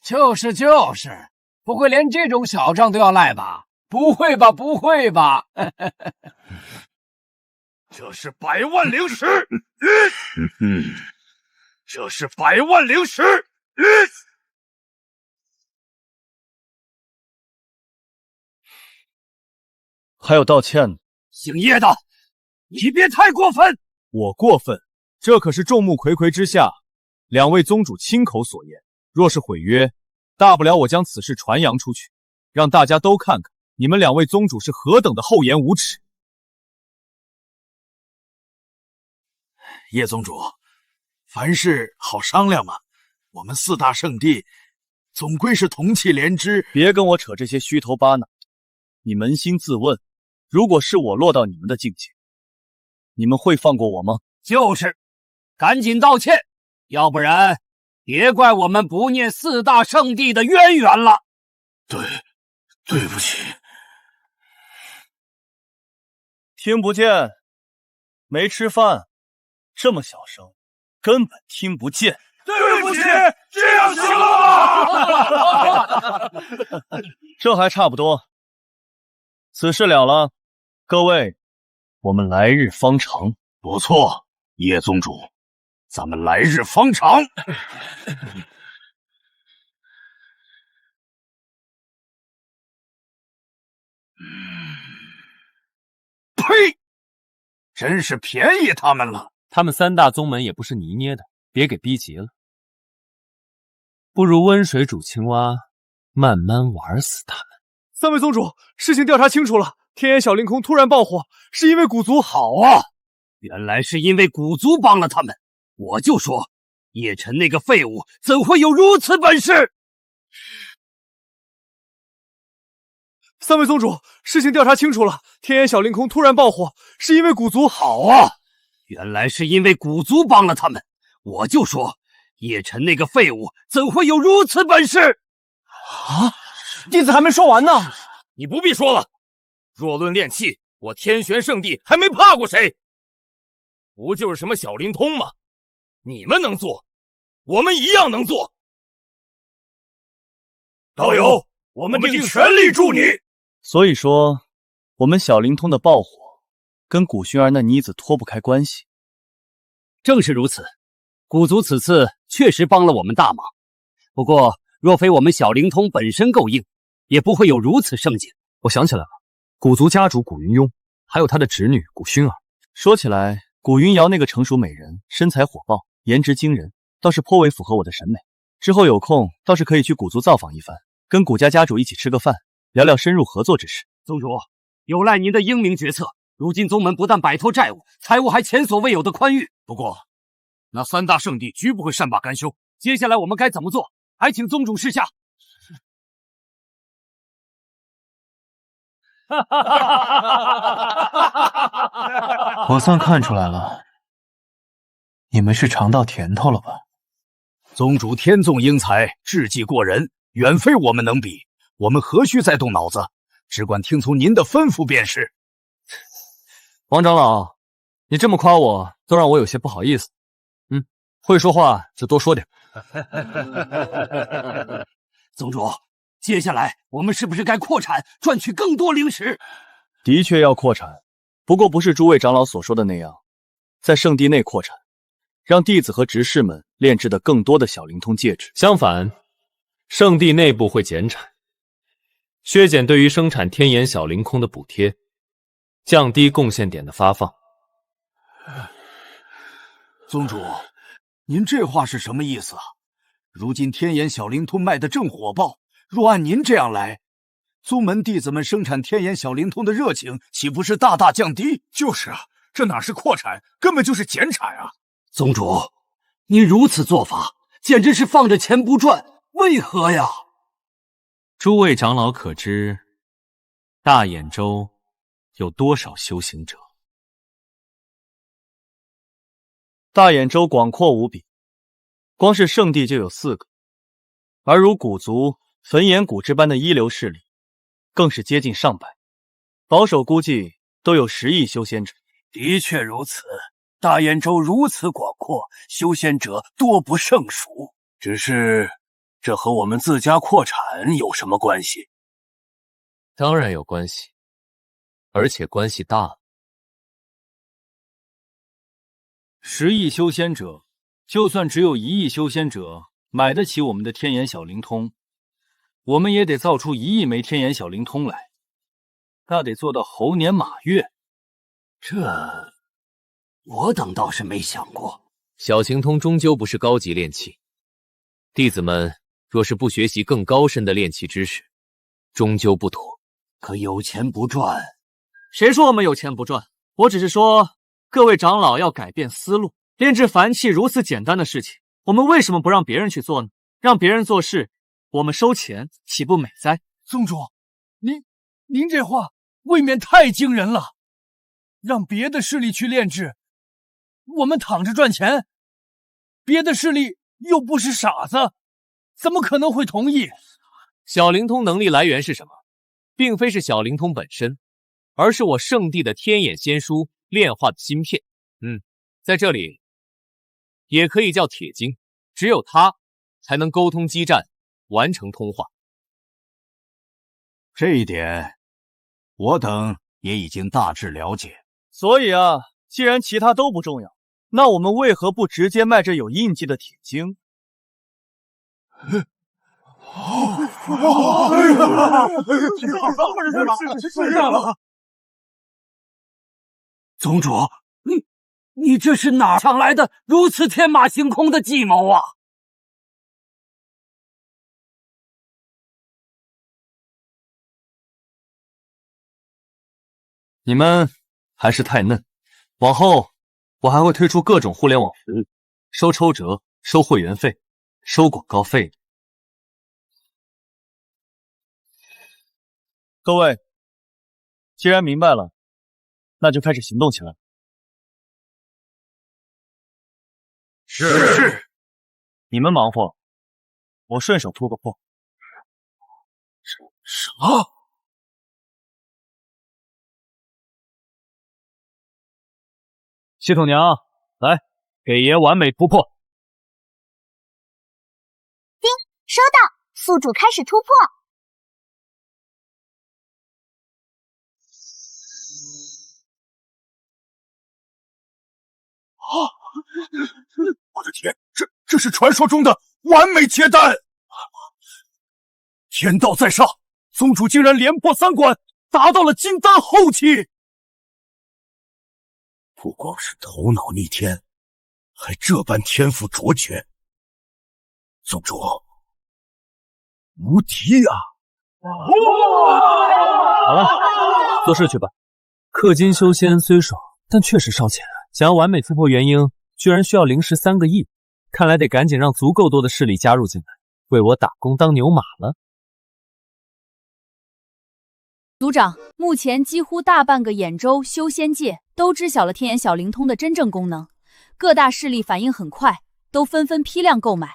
[SPEAKER 13] 就是，不会连这种小账都要赖吧？不会吧，不会吧？
[SPEAKER 5] 这是100万灵石，这是100万灵石，
[SPEAKER 2] 还有道歉呢。
[SPEAKER 8] 姓叶的，你别太过分！
[SPEAKER 2] 我过分？这可是众目睽睽之下，2位宗主亲口所言。若是毁约，大不了我将此事传扬出去，让大家都看看你们2位宗主是何等的厚颜无耻。
[SPEAKER 5] 叶宗主，凡事好商量嘛。我们4大圣地总归是同气连枝。
[SPEAKER 2] 别跟我扯这些虚头巴脑。你扪心自问，如果是我落到你们的境界，你们会放过我吗？
[SPEAKER 8] 就是，赶紧道歉，要不然别怪我们不念4大圣地的渊源了。
[SPEAKER 5] 对不起。
[SPEAKER 2] 听不见？没吃饭？这么小声，根本听不见。
[SPEAKER 5] 对不起，这样行了吗？
[SPEAKER 2] 这还差不多。此事了了，各位，我们来日方长。
[SPEAKER 5] 不错，叶宗主，咱们来日方长。呸！真是便宜他们了。
[SPEAKER 11] 他们3大宗门也不是泥捏的，别给逼急了。不如温水煮青蛙，慢慢玩死他们。
[SPEAKER 2] 3位宗主，事情调查清楚了，天眼小灵空突然爆火，是因为古族。
[SPEAKER 8] 好啊，原来是因为古族帮了他们。我就说，叶晨那个废物怎会有如此本事
[SPEAKER 2] ？3位宗主，事情调查清楚了，天眼小灵空突然爆火，是因为古族。
[SPEAKER 8] 好啊，原来是因为古族帮了他们。我就说，叶晨那个废物怎会有如此本事？
[SPEAKER 2] 啊！弟子还没说完呢。
[SPEAKER 5] 你不必说了。若论炼器，我天玄圣地还没怕过谁？不就是什么小灵通吗？你们能做，我们一样能做。道友，我们定全力助你。
[SPEAKER 2] 所以说，我们小灵通的爆火，跟古薰儿那妮子脱不开关系。
[SPEAKER 8] 正是如此，古族此次确实帮了我们大忙。不过，若非我们小灵通本身够硬，也不会有如此盛景。
[SPEAKER 11] 我想起来了，
[SPEAKER 2] 古族家主古云庸，还有他的侄女古薰儿。说起来，古云瑶那个成熟美人，身材火爆，颜值惊人，倒是颇为符合我的审美。之后有空倒是可以去古族造访一番，跟古家家主一起吃个饭，聊聊深入合作之事。
[SPEAKER 8] 宗主，有赖您的英明决策。如今宗门不但摆脱债务，财务还前所未有的宽裕。
[SPEAKER 5] 不过，那3大圣地绝不会善罢甘休。
[SPEAKER 8] 接下来我们该怎么做？还请宗主示下。
[SPEAKER 10] 我算看出来了，你们是尝到甜头了吧？
[SPEAKER 7] 宗主天纵英才，智计过人，远非我们能比。我们何须再动脑子？只管听从您的吩咐便是。
[SPEAKER 2] 王长老，你这么夸我，都让我有些不好意思。会说话就多说点。
[SPEAKER 8] 宗主，接下来我们是不是该扩产，赚取更多灵石？
[SPEAKER 2] 的确要扩产，不过不是诸位长老所说的那样，在圣地内扩产，让弟子和执事们炼制的更多的小灵通戒指。
[SPEAKER 11] 相反，圣地内部会减产，削减对于生产天眼小灵空的补贴，降低贡献点的发放。
[SPEAKER 7] 宗主，您这话是什么意思啊？如今天眼小灵通卖得正火爆，若按您这样来，宗门弟子们生产天眼小灵通的热情岂不是大大降低？
[SPEAKER 5] 就是啊，这哪是扩产，根本就是减产啊！
[SPEAKER 8] 宗主，您如此做法，简直是放着钱不赚，为何呀？
[SPEAKER 1] 诸位长老可知，大兖州有多少修行者？
[SPEAKER 2] 大兖州广阔无比，光是圣地就有4个，而如古族、焚炎谷之般的一流势力，更是接近上百，保守估计都有10亿修仙者。
[SPEAKER 8] 的确如此，大兖州如此广阔，修仙者多不胜数。只是，这和我们自家扩产有什么关系？
[SPEAKER 11] 当然有关系，而且关系大了。
[SPEAKER 2] 10亿修仙者，就算只有1亿修仙者买得起我们的天眼小灵通，我们也得造出1亿枚天眼小灵通来，那得做到猴年马月。
[SPEAKER 8] 这我等倒是没想过。
[SPEAKER 11] 小灵通终究不是高级炼器，弟子们若是不学习更高深的炼器知识，终究不妥。
[SPEAKER 8] 可有钱不赚，
[SPEAKER 2] 谁说我们有钱不赚？我只是说，各位长老要改变思路。炼制凡器如此简单的事情，我们为什么不让别人去做呢？让别人做事，我们收钱，岂不美哉？
[SPEAKER 3] 宗主，您这话未免太惊人了。让别的势力去炼制，我们躺着赚钱，别的势力又不是傻子，怎么可能会同意？
[SPEAKER 11] 小灵通能力来源是什么？并非是小灵通本身，而是我圣地的天眼仙书炼化的芯片。在这里也可以叫铁晶，只有它才能沟通基站，完成通话。
[SPEAKER 7] 这一点，我等也已经大致了解。
[SPEAKER 2] 所以啊，既然其他都不重要，那我们为何不直接卖这有印记的铁晶？
[SPEAKER 8] 宗主，你这是哪抢来的如此天马行空的计谋啊？
[SPEAKER 2] 你们还是太嫩，往后我还会推出各种互联网服务，收抽折、收会员费、收广告费。各位，既然明白了，那就开始行动起来。
[SPEAKER 5] 是。
[SPEAKER 2] 你们忙活，我顺手突个破。
[SPEAKER 5] 什么？
[SPEAKER 2] 系统娘，来，给爷完美突破。
[SPEAKER 6] 叮，收到，宿主开始突破。
[SPEAKER 5] 我的天，这是传说中的完美结丹！天道在上，宗主竟然连破3关，
[SPEAKER 3] 达到了金丹后期。
[SPEAKER 5] 不光是头脑逆天，还这般天赋卓绝，宗主无敌啊！
[SPEAKER 11] 好了，做事去吧。氪金修仙虽爽，但确实烧钱啊！想要完美突破元婴，居然需要灵石3个亿，看来得赶紧让足够多的势力加入进来，为我打工当牛马了。
[SPEAKER 4] 族长，目前几乎大半个兖州修仙界都知晓了天眼小灵通的真正功能，各大势力反应很快，都纷纷批量购买，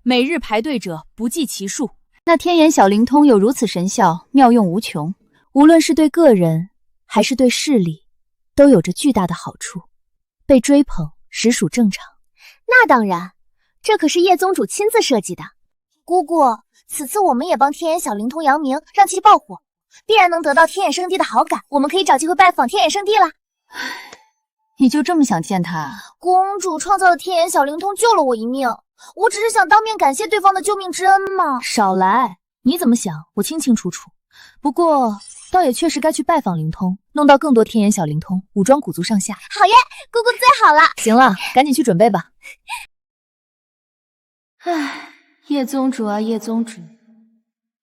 [SPEAKER 4] 每日排队者不计其数。那天眼小灵通有如此神效，妙用无穷，无论是对个人还是对势力，都有着巨大的好处，被追捧实属正常。
[SPEAKER 6] 那当然，这可是叶宗主亲自设计的。姑姑，此次我们也帮天眼小灵通扬名，让其爆火，必然能得到天眼圣地的好感，我们可以找机会拜访天眼圣地了。
[SPEAKER 4] 你就这么想见他？
[SPEAKER 6] 公主创造的天眼小灵通救了我一命，我只是想当面感谢对方的救命之恩嘛。
[SPEAKER 4] 少来，你怎么想我清清楚楚。不过倒也确实该去拜访灵通，弄到更多天眼小灵通，武装古族上下。
[SPEAKER 6] 好耶，姑姑最好了。
[SPEAKER 4] 行了，赶紧去准备吧。唉，叶宗主啊叶宗主，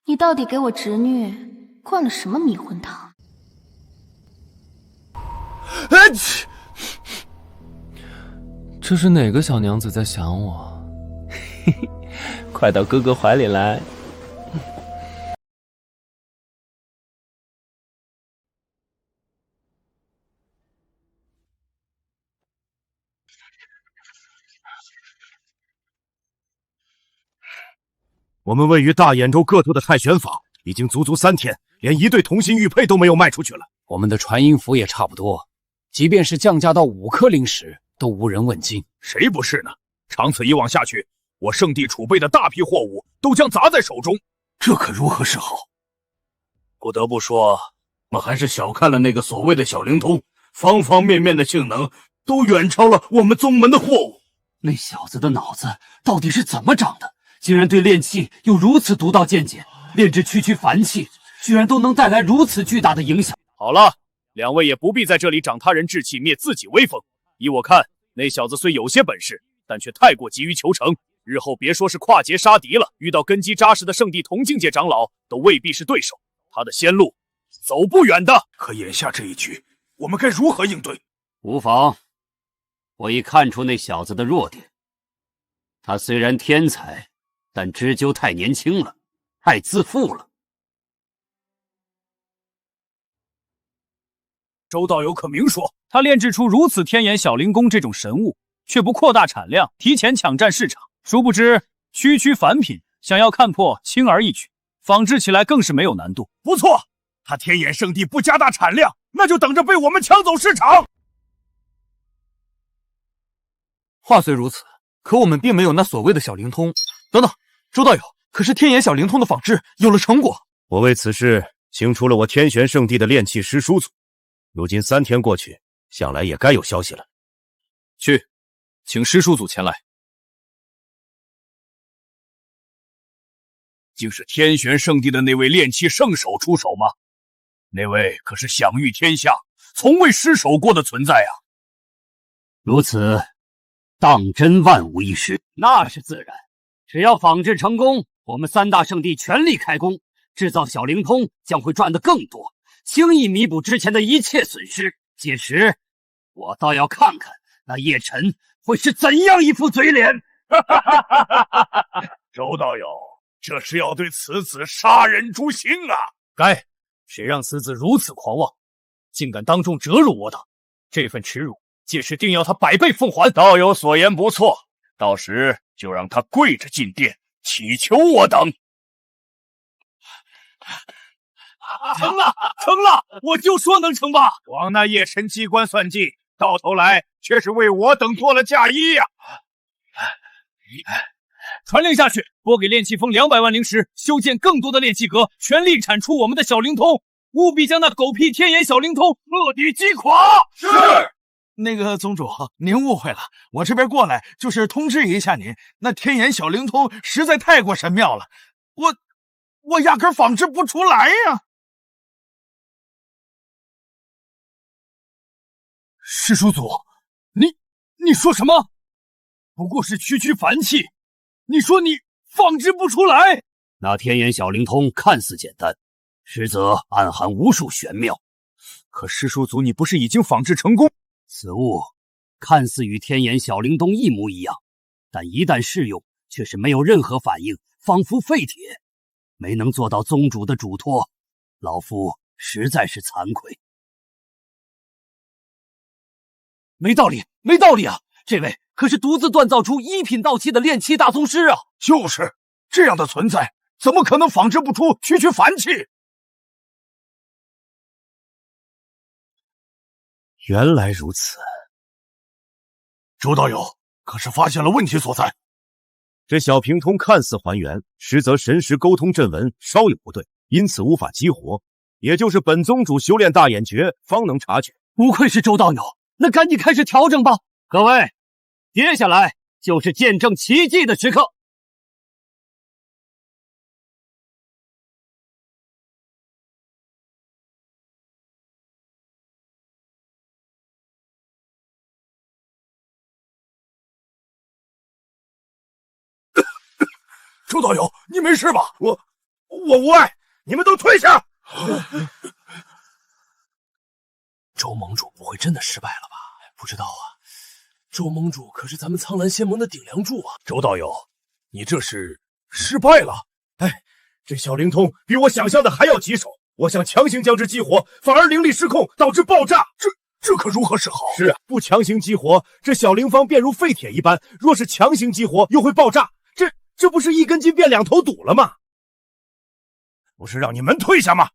[SPEAKER 4] 你到底给我侄女灌了什么迷魂汤？
[SPEAKER 11] 这是哪个小娘子在想我？嘿嘿，快到哥哥怀里来。
[SPEAKER 5] 我们位于大兖州各处的太玄坊，已经足足3天，连一对同心玉佩都没有卖出去了。
[SPEAKER 8] 我们的传音符也差不多，即便是降价到5颗灵石，都无人问津。
[SPEAKER 3] 谁不是呢？长此以往下去，我圣地储备的大批货物都将砸在手中，
[SPEAKER 7] 这可如何是好？
[SPEAKER 5] 不得不说，我们还是小看了那个所谓的小灵通，方方面面的性能都远超了我们宗门的货物。
[SPEAKER 8] 那小子的脑子到底是怎么长的？竟然对炼气有如此独到见解，炼制区凡气，居然都能带来如此巨大的影响。
[SPEAKER 3] 好了，两位也不必在这里长他人志气，灭自己威风。依我看，那小子虽有些本事，但却太过急于求成，日后别说是跨界杀敌了，遇到根基扎实的圣地同境界长老，都未必是对手。他的仙路走不远的。
[SPEAKER 5] 可眼下这一局，我们该如何应对？
[SPEAKER 8] 无妨，我已看出那小子的弱点。他虽然天才，但知究太年轻了，太自负了。
[SPEAKER 3] 周道友可明说，他炼制出如此天眼小灵功这种神物，却不扩大产量，提前抢占市场，殊不知区凡品，想要看破轻而易举，仿制起来更是没有难度。不错，他天眼圣地不加大产量，那就等着被我们抢走市场。
[SPEAKER 1] 话虽如此，可我们并没有那所谓的小灵通。等等，周道友，可是天眼小灵通的仿制有了成果。
[SPEAKER 5] 我为此事请出了我天玄圣地的炼气师叔祖，如今3天过去，想来也该有消息了。
[SPEAKER 3] 去，请师叔祖前来。竟是天玄圣地的那位炼气圣手出手吗？那位可是享誉天下，从未失手过的存在啊！
[SPEAKER 8] 如此，当真万无一失。那是自然，只要仿制成功，我们3大圣地全力开工，制造小灵通将会赚得更多，轻易弥补之前的一切损失。届时，我倒要看看那叶晨会是怎样一副嘴脸。
[SPEAKER 3] 周道友，这是要对此子杀人诛心啊！该，谁让此子如此狂妄，竟敢当众折辱我等，这份耻辱，届时定要他100倍奉还。道友所言不错，到时就让他跪着进殿，祈求我等。成了，成了！我就说能成吧！枉那叶晨机关算尽，到头来却是为我等做了嫁衣呀！传令下去，拨给炼气峰200万灵石，修建更多的炼气阁，全力产出我们的小灵通，务必将那狗屁天眼小灵通彻底击垮。是。
[SPEAKER 14] 那个宗主，您误会了，我这边过来就是通知一下您，那天眼小灵通实在太过神妙了，我压根仿制不出来呀。
[SPEAKER 3] 师叔祖，你说什么？不过是区区凡气，你说你仿制不出来？
[SPEAKER 8] 那天眼小灵通看似简单，实则暗含无数玄妙。
[SPEAKER 2] 可师叔祖，你不是已经仿制成功？
[SPEAKER 8] 此物看似与天眼小灵东一模一样，但一旦试用，却是没有任何反应，仿佛废铁，没能做到宗主的嘱托，老夫实在是惭愧。没道理，没道理啊！这位可是独自锻造出一品道器的炼器大宗师啊！
[SPEAKER 14] 就是这样的存在，怎么可能仿制不出区区凡气？
[SPEAKER 5] 原来如此，
[SPEAKER 14] 周道友可是发现了问题所在？
[SPEAKER 5] 这小平通看似还原，实则神识沟通阵纹稍有不对，因此无法激活。也就是本宗主修炼大眼诀方能察觉。
[SPEAKER 8] 不愧是周道友，那赶紧开始调整吧。各位，接下来就是见证奇迹的时刻。
[SPEAKER 14] 周道友，你没事吧？我无碍，你们都退下！
[SPEAKER 3] 周盟主不会真的失败了吧？不知道啊，周盟主可是咱们苍蓝仙盟的顶梁柱啊！
[SPEAKER 5] 周道友，你这是失败了？哎，这小灵通比我想象的还要棘手，我想强行将之激活，反而灵力失控，导致爆炸。
[SPEAKER 14] 这可如何是好？
[SPEAKER 5] 是啊，不强行激活，这小灵方便如废铁一般；若是强行激活，又会爆炸。这不是一根筋变两头堵了吗？不是让你们退下吗？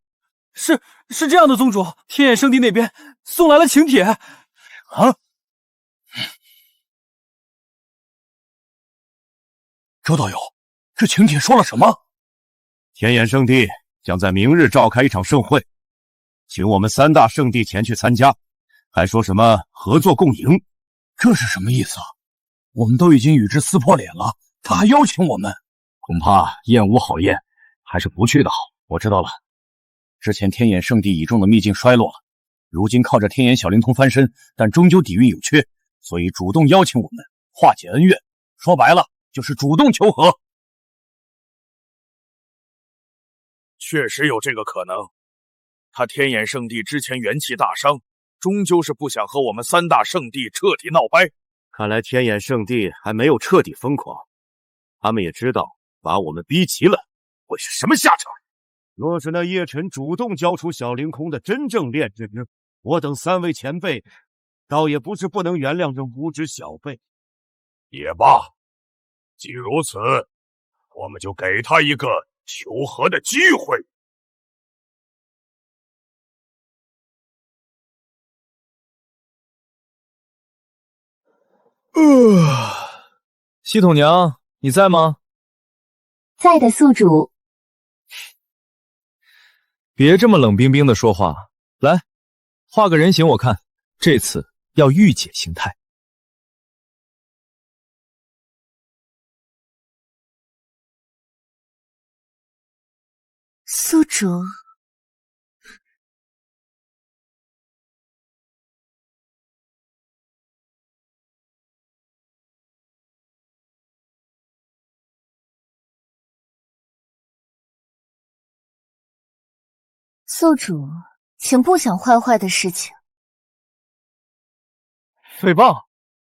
[SPEAKER 2] 是这样的，宗主，天眼圣地那边送来了请帖。啊！
[SPEAKER 14] 周道友，这请帖说了什么？
[SPEAKER 5] 天眼圣地将在明日召开一场盛会，请我们三大圣地前去参加，还说什么合作共赢，
[SPEAKER 14] 这是什么意思啊？我们都已经与之撕破脸了，他还邀请我们，
[SPEAKER 7] 恐怕宴无好宴，还是不去的好。我知道了，之前天眼圣地倚重的秘境衰落了，如今靠着天眼小灵通翻身，但终究底蕴有缺，所以主动邀请我们化解恩怨。说白了，就是主动求和。
[SPEAKER 14] 确实有这个可能。他天眼圣地之前元气大伤，终究是不想和我们三大圣地彻底闹掰。
[SPEAKER 5] 看来天眼圣地还没有彻底疯狂，他们也知道把我们逼急了会是什么下场。若是那叶辰主动交出小灵空的真正炼制，我等三位前辈倒也不是不能原谅这无知小辈。
[SPEAKER 14] 也罢，既如此，我们就给他一个求和的机会。
[SPEAKER 2] 系统娘，你在吗？
[SPEAKER 6] 在的，宿主。
[SPEAKER 2] 别这么冷冰冰的说话，来，画个人形我看，这次要御姐形态。
[SPEAKER 6] 宿主。宿主，请不想坏坏的事情。
[SPEAKER 2] 诽谤？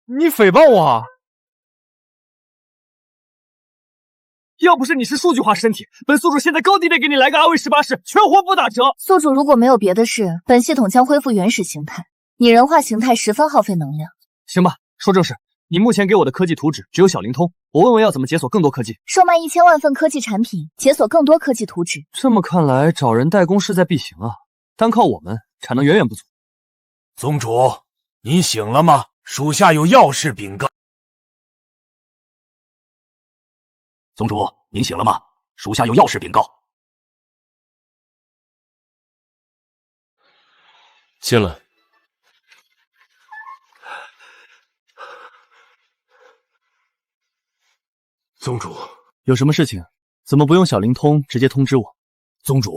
[SPEAKER 2] 你诽谤我啊？要不是你是数据化身体，本宿主现在高低得给你来个阿威18式，全活不打折。
[SPEAKER 6] 宿主如果没有别的事，本系统将恢复原始形态。拟人化形态十分耗费能量。
[SPEAKER 2] 行吧，说正事。你目前给我的科技图纸只有小灵通，我问问要怎么解锁更多科技。
[SPEAKER 6] 售卖1000万份科技产品，解锁更多科技图纸。
[SPEAKER 2] 这么看来，找人代工势在必行啊！单靠我们，产能远远不足。
[SPEAKER 14] 宗主，您醒了吗？属下有要事禀告。
[SPEAKER 8] 宗主，您醒了吗？属下有要事禀告。
[SPEAKER 12] 进来。
[SPEAKER 14] 宗主，
[SPEAKER 2] 有什么事情？怎么不用小灵通直接通知我？
[SPEAKER 3] 宗主，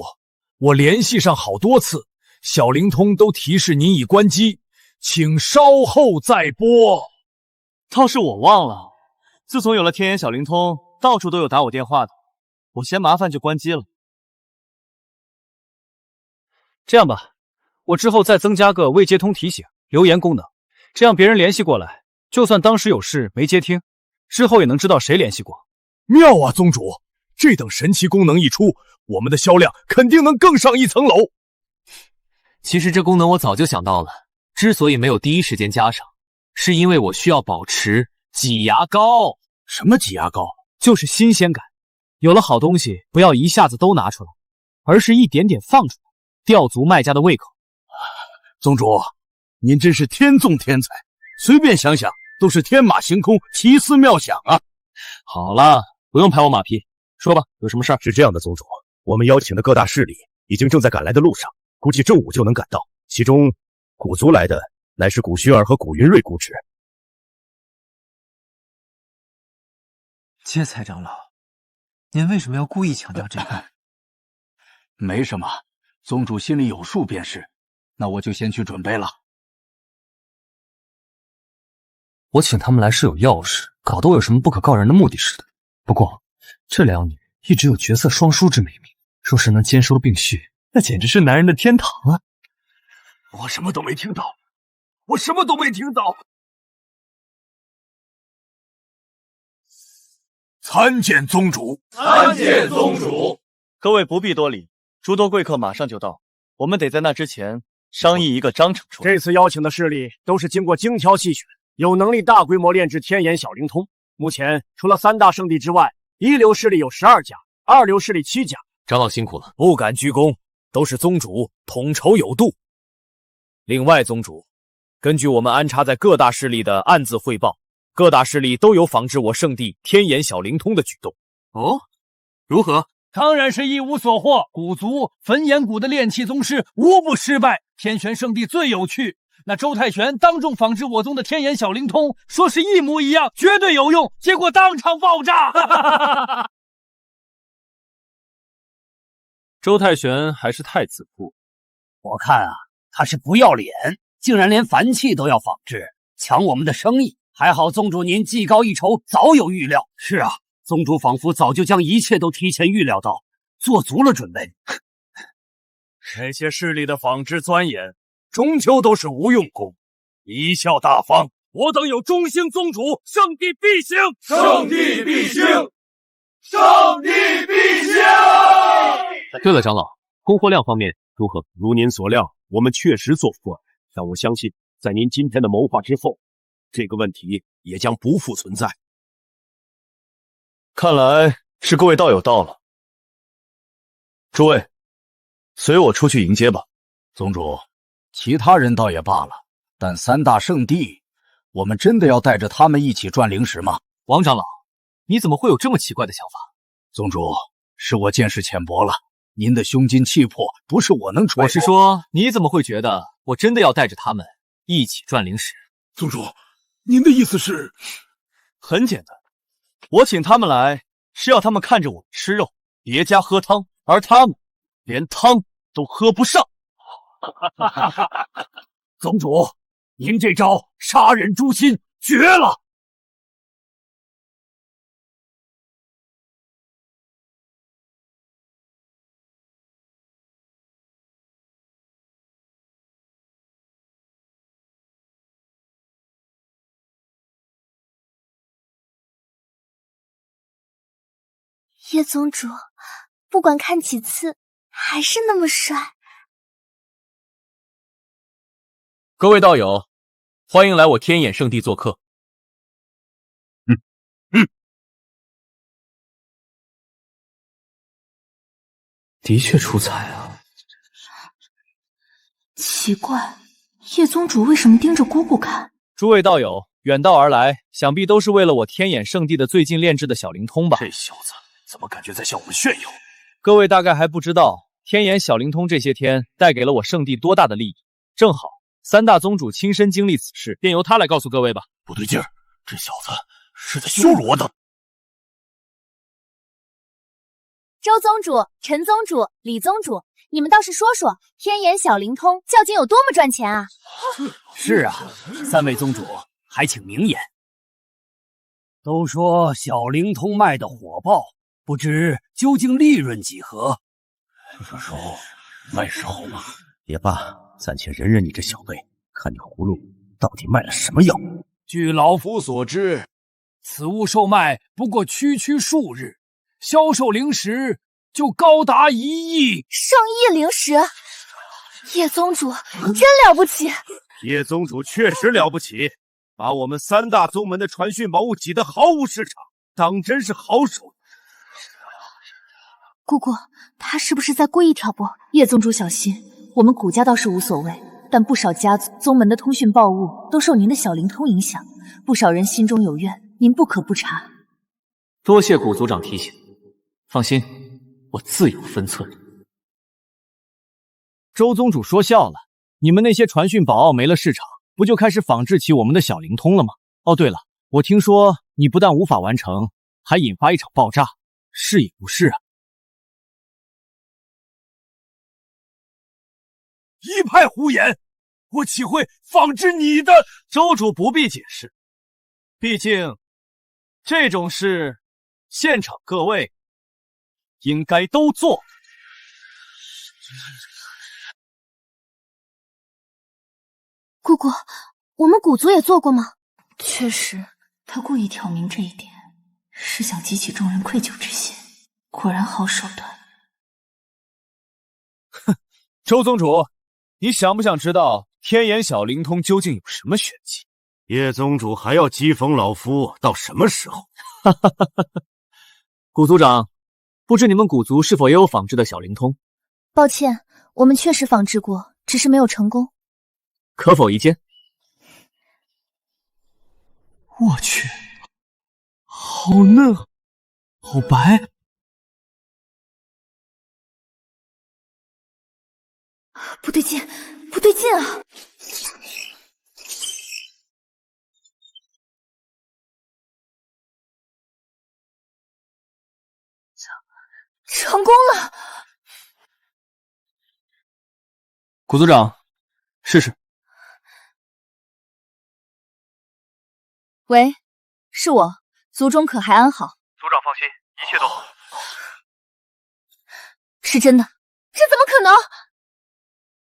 [SPEAKER 3] 我联系上好多次，小灵通都提示您已关机，请稍后再拨。
[SPEAKER 2] 倒是我忘了，自从有了天眼小灵通，到处都有打我电话的，我嫌麻烦就关机了。这样吧，我之后再增加个未接通提醒、留言功能，这样别人联系过来，就算当时有事没接听，之后也能知道谁联系过。
[SPEAKER 3] 妙啊，宗主！这等神奇功能一出，我们的销量肯定能更上一层楼。
[SPEAKER 11] 其实这功能我早就想到了，之所以没有第一时间加上，是因为我需要保持挤牙膏。
[SPEAKER 3] 什么挤牙膏？
[SPEAKER 2] 就是新鲜感。有了好东西，不要一下子都拿出来，而是一点点放出来，吊足卖家的胃口。
[SPEAKER 3] 宗主，您真是天纵天才，随便想想都是天马行空、奇思妙想啊！
[SPEAKER 11] 好了，不用拍我马屁，说吧，有什么事儿？
[SPEAKER 5] 是这样的，宗主，我们邀请的各大势力已经正在赶来的路上，估计正午就能赶到。其中，古族来的乃是古薰儿和古云瑞姑侄。
[SPEAKER 10] 芥菜长老，您为什么要故意强调这个？
[SPEAKER 7] 没什么，宗主心里有数便是。那我就先去准备了。
[SPEAKER 1] 我请他们来是有要事，搞得我有什么不可告人的目的似的。不过这两女一直有绝色双姝之美名，若是能兼收并蓄，那简直是男人的天堂啊！
[SPEAKER 3] 我什么都没听到，我什么都没听到。参见宗主，
[SPEAKER 2] 参见宗主。各位不必多礼，诸多贵客马上就到，我们得在那之前商议一个章程出来。
[SPEAKER 8] 这次邀请的势力都是经过精挑细选，有能力大规模炼制天眼小灵通。目前除了三大圣地之外，一流势力有12家，二流势力7家。
[SPEAKER 11] 长老辛苦了，
[SPEAKER 14] 不敢居功，都是宗主统筹有度。另外，宗主，根据我们安插在各大势力的暗自汇报，各大势力都有仿制我圣地天眼小灵通的举动。
[SPEAKER 2] 哦，如何？
[SPEAKER 3] 当然是一无所获。古族焚炎谷的炼器宗师无不失败，天玄圣地最有趣。那周太玄当众仿制我宗的天眼小灵通，说是一模一样，绝对有用，结果当场爆炸。
[SPEAKER 2] 周太玄还是太自负，
[SPEAKER 8] 我看啊，他是不要脸，竟然连凡器都要仿制，抢我们的生意。还好宗主您技高一筹，早有预料。是啊，宗主仿佛早就将一切都提前预料到，做足了准备。
[SPEAKER 14] 这些势力的仿制钻研，终究都是无用功。贻笑大方，我等有中兴宗主，圣地必兴，
[SPEAKER 15] 圣地必兴，圣地必兴。
[SPEAKER 11] 对了，长老，供货量方面如何？
[SPEAKER 5] 如您所料，我们确实做不完，但我相信，在您今天的谋划之后，这个问题也将不复存在。
[SPEAKER 2] 看来是各位道友到了。诸位，随我出去迎接吧。
[SPEAKER 7] 宗主，其他人倒也罢了，但三大圣地，我们真的要带着他们一起赚灵石吗？
[SPEAKER 2] 王长老，你怎么会有这么奇怪的想法？
[SPEAKER 7] 宗主，是我见识浅薄了，您的胸襟气魄不是我能揣摩。
[SPEAKER 2] 我是说，你怎么会觉得我真的要带着他们一起赚灵石？
[SPEAKER 3] 宗主，您的意思是？
[SPEAKER 2] 很简单，我请他们来是要他们看着我吃肉，别家喝汤，而他们连汤都喝不上。
[SPEAKER 8] 宗主，您这招杀人诛心绝了！
[SPEAKER 6] 叶宗主，不管看几次，还是那么帅。
[SPEAKER 11] 各位道友，欢迎来我天眼圣地做客。
[SPEAKER 1] 的确出彩啊。
[SPEAKER 4] 奇怪，叶宗主为什么盯着姑姑看？
[SPEAKER 2] 诸位道友远道而来，想必都是为了我天眼圣地的最近炼制的小灵通吧？
[SPEAKER 3] 这小子怎么感觉在向我们炫耀？
[SPEAKER 2] 各位大概还不知道，天眼小灵通这些天带给了我圣地多大的利益。正好三大宗主亲身经历此事，便由他来告诉各位吧。
[SPEAKER 3] 不对劲儿，这小子是在羞辱我等。
[SPEAKER 6] 周宗主、陈宗主、李宗主，你们倒是说说，天眼小灵通究竟有多么赚钱啊？
[SPEAKER 8] 是啊，三位宗主，还请明言。都说小灵通卖的火爆，不知究竟利润几何？
[SPEAKER 5] 卖时候嘛，也罢，暂且忍忍你这小辈，看你葫芦到底卖了什么药。
[SPEAKER 13] 据老夫所知，此物售卖不过区数日，销售灵石就高达1亿，
[SPEAKER 6] 上亿灵石！叶宗主真了不起！
[SPEAKER 5] 叶宗主确实了不起，把我们3大宗门的传讯宝物挤得毫无市场，当真是好手。
[SPEAKER 4] 姑姑，他是不是在故意挑拨？叶宗主小心，我们古家倒是无所谓，但不少家族宗门的通讯报物都受您的小灵通影响，不少人心中有怨，您不可不察。
[SPEAKER 11] 多谢古族长提醒，放心，我自有分寸。
[SPEAKER 2] 周宗主说笑了，你们那些传讯宝奥没了市场，不就开始仿制起我们的小灵通了吗？哦，对了，我听说你不但无法完成，还引发一场爆炸，是也不是啊？
[SPEAKER 3] 一派胡言，我岂会仿制你的？
[SPEAKER 2] 周主不必解释，毕竟这种事，现场各位应该都做。
[SPEAKER 4] 姑姑，我们古族也做过吗？确实，他故意挑明这一点，是想激起众人愧疚之心。果然好手段。
[SPEAKER 2] 哼，周宗主，你想不想知道天眼小灵通究竟有什么玄机？
[SPEAKER 5] 叶宗主还要讥讽老夫到什么时候？
[SPEAKER 2] 古族长，不知你们古族是否也有仿制的小灵通？
[SPEAKER 6] 抱歉，我们确实仿制过，只是没有成功。
[SPEAKER 2] 可否一见？
[SPEAKER 10] 我去，好嫩，好白。
[SPEAKER 4] 不对劲，不对劲啊！成功了！
[SPEAKER 2] 古族长，试试。
[SPEAKER 4] 喂，是我，族中可还安好？
[SPEAKER 16] 族长放心，一切都好。
[SPEAKER 4] 是真的？这怎么可能？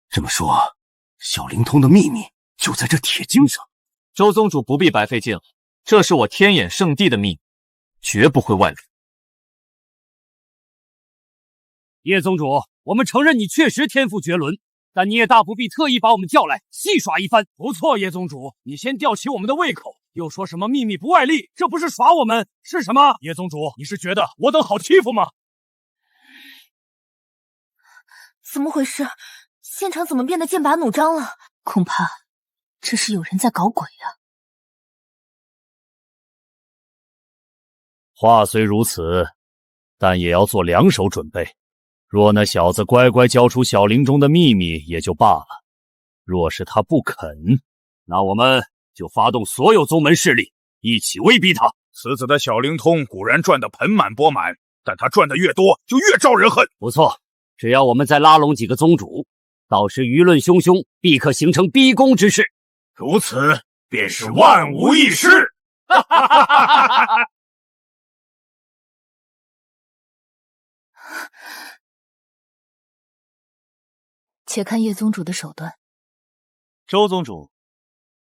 [SPEAKER 5] 这么说，小灵通的秘密就在这铁经上。
[SPEAKER 11] 周宗主不必白费劲了，这是我天眼圣地的秘密，绝不会外露。
[SPEAKER 8] 叶宗主，我们承认你确实天赋绝伦，但你也大不必特意把我们叫来戏耍一番。
[SPEAKER 3] 不错，叶宗主，你先吊起我们的胃口，又说什么秘密不外力，这不是耍我们是什么？叶宗主，你是觉得我等好欺负吗？
[SPEAKER 4] 怎么回事？现场怎么变得剑拔弩张了？恐怕这是有人在搞鬼啊！
[SPEAKER 14] 话虽如此，但也要做2手准备。若那小子乖乖交出小灵中的秘密也就罢了，若是他不肯，那我们就发动所有宗门势力，一起威逼他。
[SPEAKER 3] 此子的小灵通固然赚得盆满钵满，但他赚得越多，就越招人恨。
[SPEAKER 8] 不错，只要我们再拉拢几个宗主，到时舆论汹汹，必可形成逼宫之势。
[SPEAKER 3] 如此便是万无一失。
[SPEAKER 4] 且看叶宗主的手段。
[SPEAKER 2] 周宗主，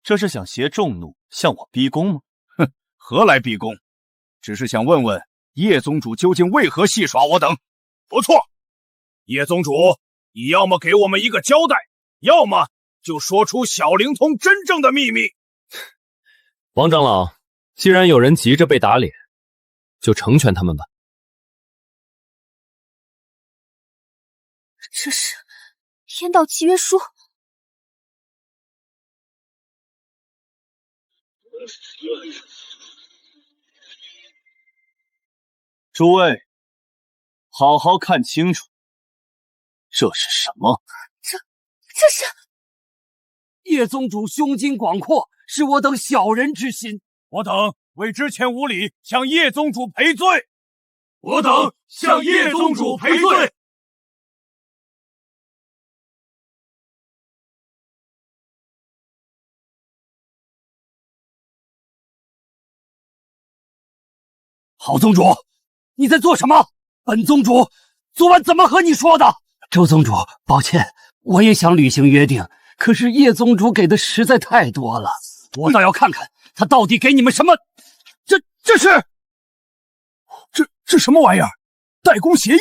[SPEAKER 2] 这是想挟众怒向我逼宫吗？
[SPEAKER 3] 哼，何来逼宫？只是想问问叶宗主究竟为何戏耍我等。不错，叶宗主，你要么给我们一个交代，要么就说出小灵通真正的秘密。
[SPEAKER 11] 王长老，既然有人急着被打脸，就成全他们吧。
[SPEAKER 4] 这是天道契约书。
[SPEAKER 2] 诸位，好好看清楚，这是什么？
[SPEAKER 4] 这是
[SPEAKER 8] 叶宗主胸襟广阔，是我等小人之心。
[SPEAKER 3] 我等为之前无礼，向叶宗主赔罪。
[SPEAKER 15] 我等向叶宗主赔罪。
[SPEAKER 8] 郝宗主，你在做什么？本宗主昨晚怎么和你说的？周宗主，抱歉，我也想履行约定，可是叶宗主给的实在太多了，我倒要看看他到底给你们什么。这是
[SPEAKER 3] 这什么玩意儿？代工协议，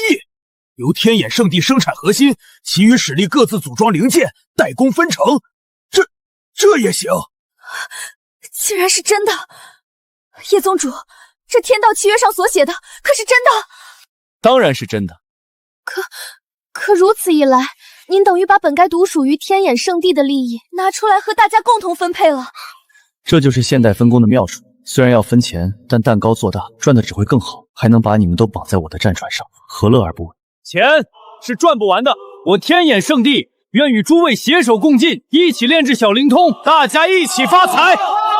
[SPEAKER 3] 由天眼圣地生产核心，其余使力各自组装零件，代工分成。这也行？
[SPEAKER 4] 竟然是真的！叶宗主，这天道契约上所写的可是真的？
[SPEAKER 11] 当然是真的。
[SPEAKER 4] 可如此一来，您等于把本该独属于天眼圣地的利益拿出来和大家共同分配了。
[SPEAKER 1] 这就是现代分工的妙处。虽然要分钱，但蛋糕做大，赚的只会更好，还能把你们都绑在我的战船上，何乐而不为？
[SPEAKER 2] 钱是赚不完的，我天眼圣地愿与诸位携手共进，一起炼制小灵通，大家一起发财。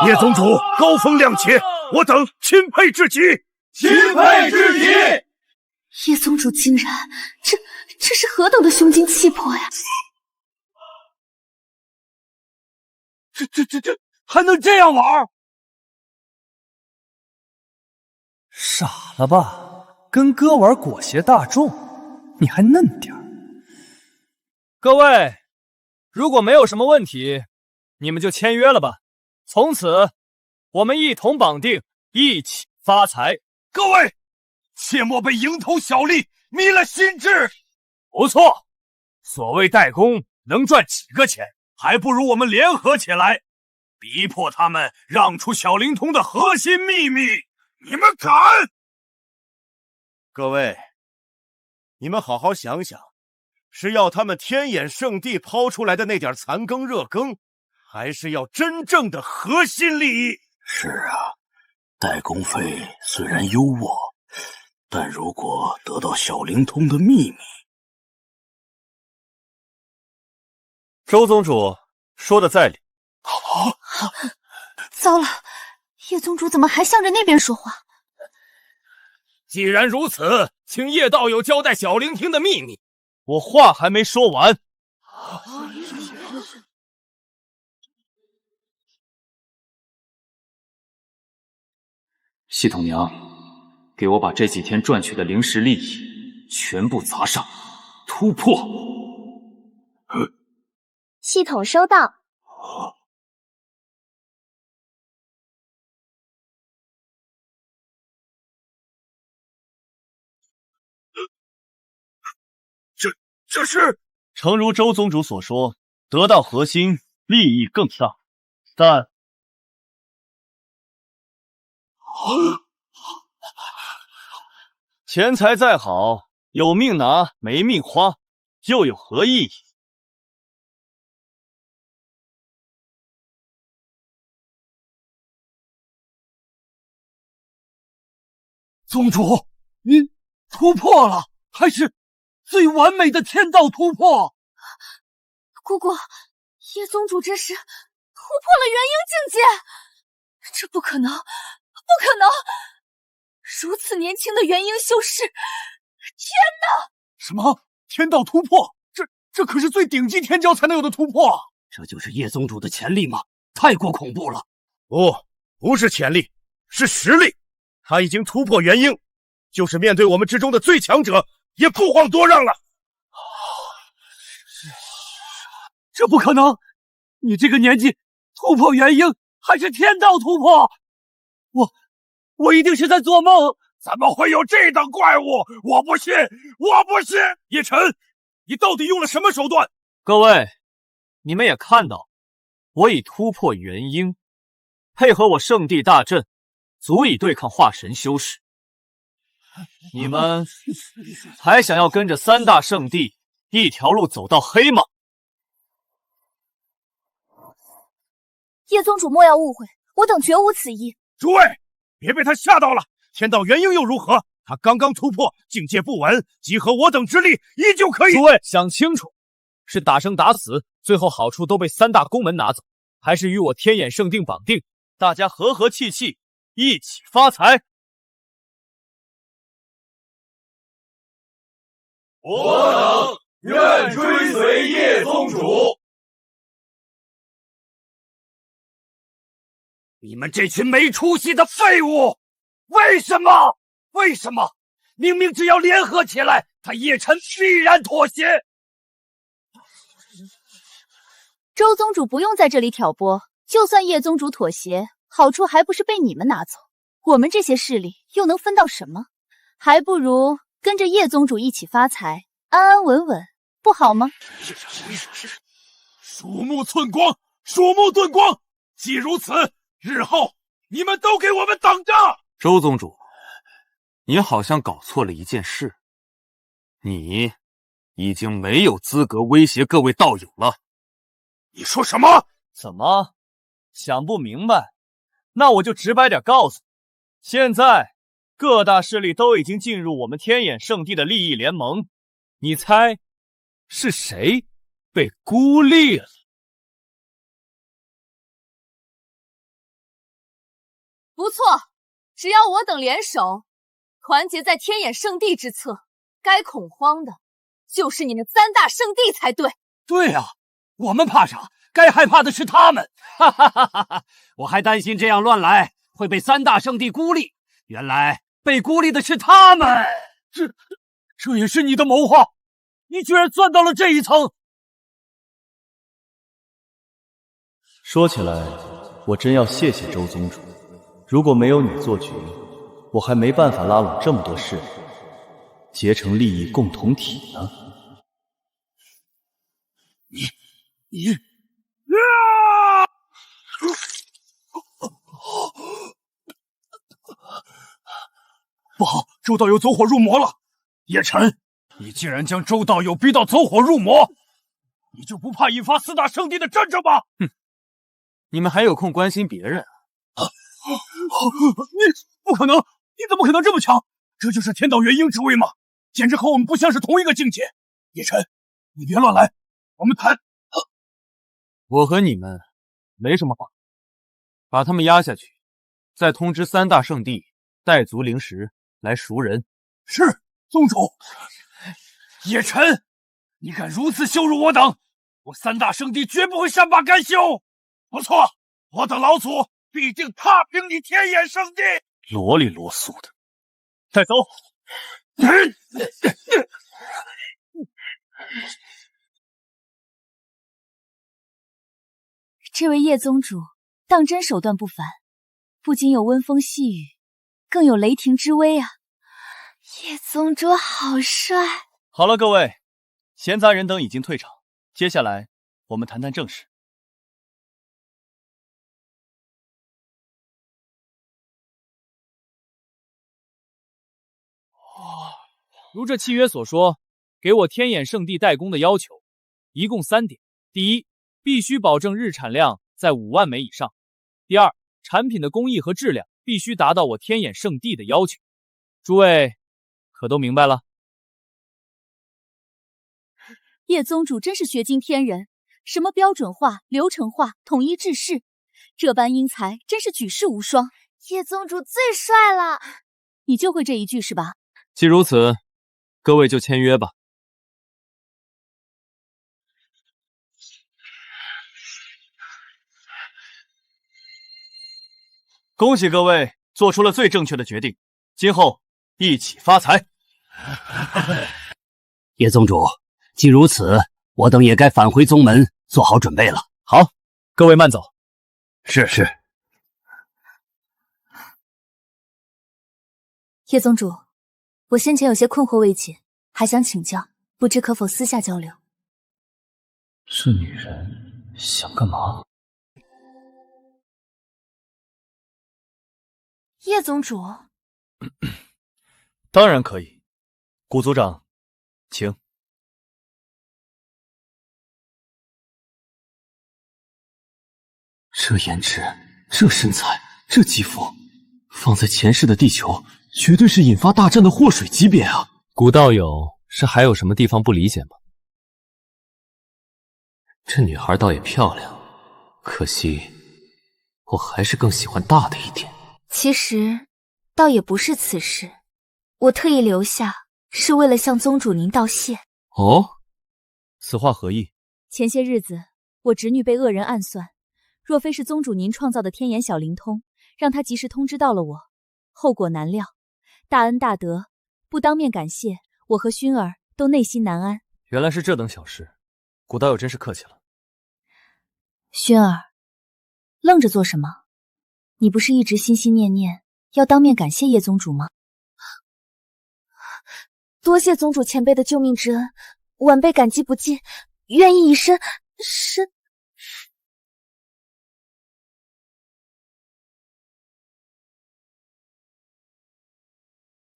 [SPEAKER 5] 叶宗主高风亮节，我等钦佩至极，
[SPEAKER 15] 钦佩至极。
[SPEAKER 4] 叶宗主竟然，这是何等的胸襟气魄呀！
[SPEAKER 8] 这还能这样玩？
[SPEAKER 1] 傻了吧？跟哥玩裹挟大众，你还嫩点儿。
[SPEAKER 2] 各位，如果没有什么问题，你们就签约了吧。从此，我们一同绑定，一起发财。
[SPEAKER 5] 各位，切莫被蝇头小利迷了心智。
[SPEAKER 3] 不错，所谓代工能赚几个钱，还不如我们联合起来，逼迫他们让出小灵通的核心秘密。
[SPEAKER 5] 你们敢？各位，你们好好想想，是要他们天眼圣地抛出来的那点残羹热羹，还是要真正的核心利益？
[SPEAKER 7] 是啊，代工费虽然优渥，但如果得到小灵通的秘密……
[SPEAKER 14] 周宗主说的在理。
[SPEAKER 4] 糟了，叶宗主怎么还向着那边说话？
[SPEAKER 14] 既然如此，请叶道友交代小灵听的秘密。
[SPEAKER 2] 我话还没说完。
[SPEAKER 1] 系统娘，给我把这几天赚取的灵石利益全部砸上，突破！
[SPEAKER 6] 系统收到。
[SPEAKER 5] 这是
[SPEAKER 2] 诚如周宗主所说，得到核心利益更大，但钱财再好，有命拿没命花，又有何意义？
[SPEAKER 8] 宗主，您突破了，还是最完美的天道突破！
[SPEAKER 4] 姑姑，叶宗主这是突破了元婴境界，这不可能，不可能！如此年轻的元婴修士，天哪！
[SPEAKER 3] 什么天道突破？这可是最顶级天骄才能有的突破！
[SPEAKER 8] 这就是叶宗主的潜力吗？太过恐怖了！
[SPEAKER 5] 不是潜力，是实力。他已经突破元婴，就是面对我们之中的最强者，也不遑多让了。
[SPEAKER 8] 这不可能！你这个年纪突破元婴，还是天道突破？我一定是在做梦！
[SPEAKER 5] 怎么会有这等怪物？我不信！我不信！
[SPEAKER 3] 叶晨，你到底用了什么手段？
[SPEAKER 2] 各位，你们也看到，我已突破元婴，配合我圣地大阵，足以对抗化神修士。你们还想要跟着三大圣地一条路走到黑吗？
[SPEAKER 6] 叶宗主莫要误会，我等绝无此意。
[SPEAKER 5] 诸位，别被他吓到了。天道元婴又如何？他刚刚突破，境界不稳，集合我等之力，依旧可以。
[SPEAKER 2] 诸位想清楚，是打生打死，最后好处都被三大宫门拿走，还是与我天眼圣定绑定，大家和和气气，一起发财？
[SPEAKER 15] 我等愿追随叶宗主。
[SPEAKER 8] 你们这群没出息的废物！为什么？为什么？明明只要联合起来，他叶晨必然妥协。
[SPEAKER 4] 周宗主不用在这里挑拨，就算叶宗主妥协，好处还不是被你们拿走？我们这些势力又能分到什么？还不如跟着叶宗主一起发财，安安稳稳，不好吗？
[SPEAKER 13] 鼠目寸光，鼠目寸光。既如此，日后你们都给我们等着！
[SPEAKER 14] 周宗主，你好像搞错了一件事，你已经没有资格威胁各位道友了。
[SPEAKER 13] 你说什么？
[SPEAKER 2] 怎么想不明白？那我就直白点告诉你，现在各大势力都已经进入我们天眼圣地的利益联盟，你猜是谁被孤立了？
[SPEAKER 4] 不错，只要我等联手，团结在天眼圣地之侧，该恐慌的就是你们三大圣地才对。
[SPEAKER 8] 对啊，我们怕啥？该害怕的是他们！哈哈哈哈哈！我还担心这样乱来会被三大圣地孤立，原来被孤立的是他们。
[SPEAKER 13] 这也是你的谋划，你居然钻到了这一层。
[SPEAKER 10] 说起来，我真要谢谢周宗主，如果没有你做局，我还没办法拉拢这么多势力，结成利益共同体呢。
[SPEAKER 13] 你不好，周道友走火入魔了！叶晨，你竟然将周道友逼到走火入魔，你就不怕引发四大圣地的战争吗？
[SPEAKER 14] 哼，你们还有空关心别人啊？
[SPEAKER 13] 你不可能，你怎么可能这么强？这就是天道元婴之位吗？简直和我们不像是同一个境界。叶晨，你别乱来，我们谈。
[SPEAKER 14] 我和你们没什么话，把他们压下去，再通知三大圣地带足灵石来赎人。
[SPEAKER 13] 是，宗主。叶晨，你敢如此羞辱我等，我三大圣地绝不会善罢甘休。不错，我等老祖必定踏平你天眼圣地。
[SPEAKER 2] 啰里啰嗦的，带走。
[SPEAKER 4] 这位叶宗主当真手段不凡，不仅有温风细雨，更有雷霆之威啊！叶宗主好帅！
[SPEAKER 2] 好了，各位，闲杂人等已经退场，接下来我们谈谈正事。
[SPEAKER 11] 如这契约所说，给我天眼圣地代工的要求一共3点：第一，必须保证日产量在5万枚以上；第二，产品的工艺和质量必须达到我天眼圣地的要求。诸位可都明白了？
[SPEAKER 4] 叶宗主真是学惊天人，什么标准化、流程化、统一制式，这般英才真是举世无双。
[SPEAKER 6] 叶宗主最帅了，
[SPEAKER 4] 你就会这一句是吧？
[SPEAKER 11] 既如此，各位就签约吧。
[SPEAKER 2] 恭喜各位做出了最正确的决定，今后一起发财。
[SPEAKER 8] 叶宗主，既如此，我等也该返回宗门，做好准备了。
[SPEAKER 11] 好，各位慢走。
[SPEAKER 8] 是。
[SPEAKER 4] 叶宗主，我先前有些困惑未解，还想请教，不知可否私下交流？
[SPEAKER 10] 这女人想干嘛？
[SPEAKER 6] 叶宗主，
[SPEAKER 2] 当然可以，古族长，请。
[SPEAKER 10] 这颜值，这身材，这肌肤，放在前世的地球，绝对是引发大战的祸水级别啊！
[SPEAKER 11] 古道友是还有什么地方不理解吗？
[SPEAKER 10] 这女孩倒也漂亮，可惜我还是更喜欢大的一点。
[SPEAKER 6] 其实倒也不是此事，我特意留下
[SPEAKER 4] 是为了向宗主您道谢。
[SPEAKER 11] 哦，此话何意？
[SPEAKER 4] 前些日子我侄女被恶人暗算，若非是宗主您创造的天眼小灵通，让她及时通知到了我，后果难料。大恩大德，不当面感谢，我和薰儿都内心难安。
[SPEAKER 1] 原来是这等小事，古道友真是客气了。
[SPEAKER 4] 薰儿，愣着做什么？你不是一直心心念念要当面感谢叶宗主吗？多谢宗主前辈的救命之恩，晚辈感激不尽，愿意以身。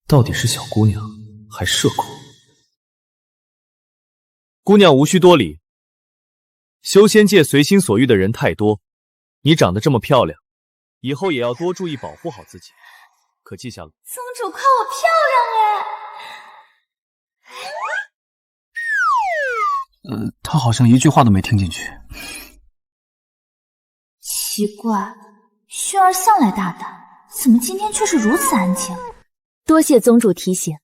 [SPEAKER 1] 到底是小姑娘还是社恐？
[SPEAKER 11] 姑娘无需多礼，修仙界随心所欲的人太多，你长得这么漂亮，以后也要多注意保护好自己，可记下了？
[SPEAKER 6] 宗主夸我漂亮哎！
[SPEAKER 7] 他好像一句话都没听进去。
[SPEAKER 6] 奇怪，薰儿向来大胆，怎么今天却是如此安静？
[SPEAKER 4] 多谢宗主提醒。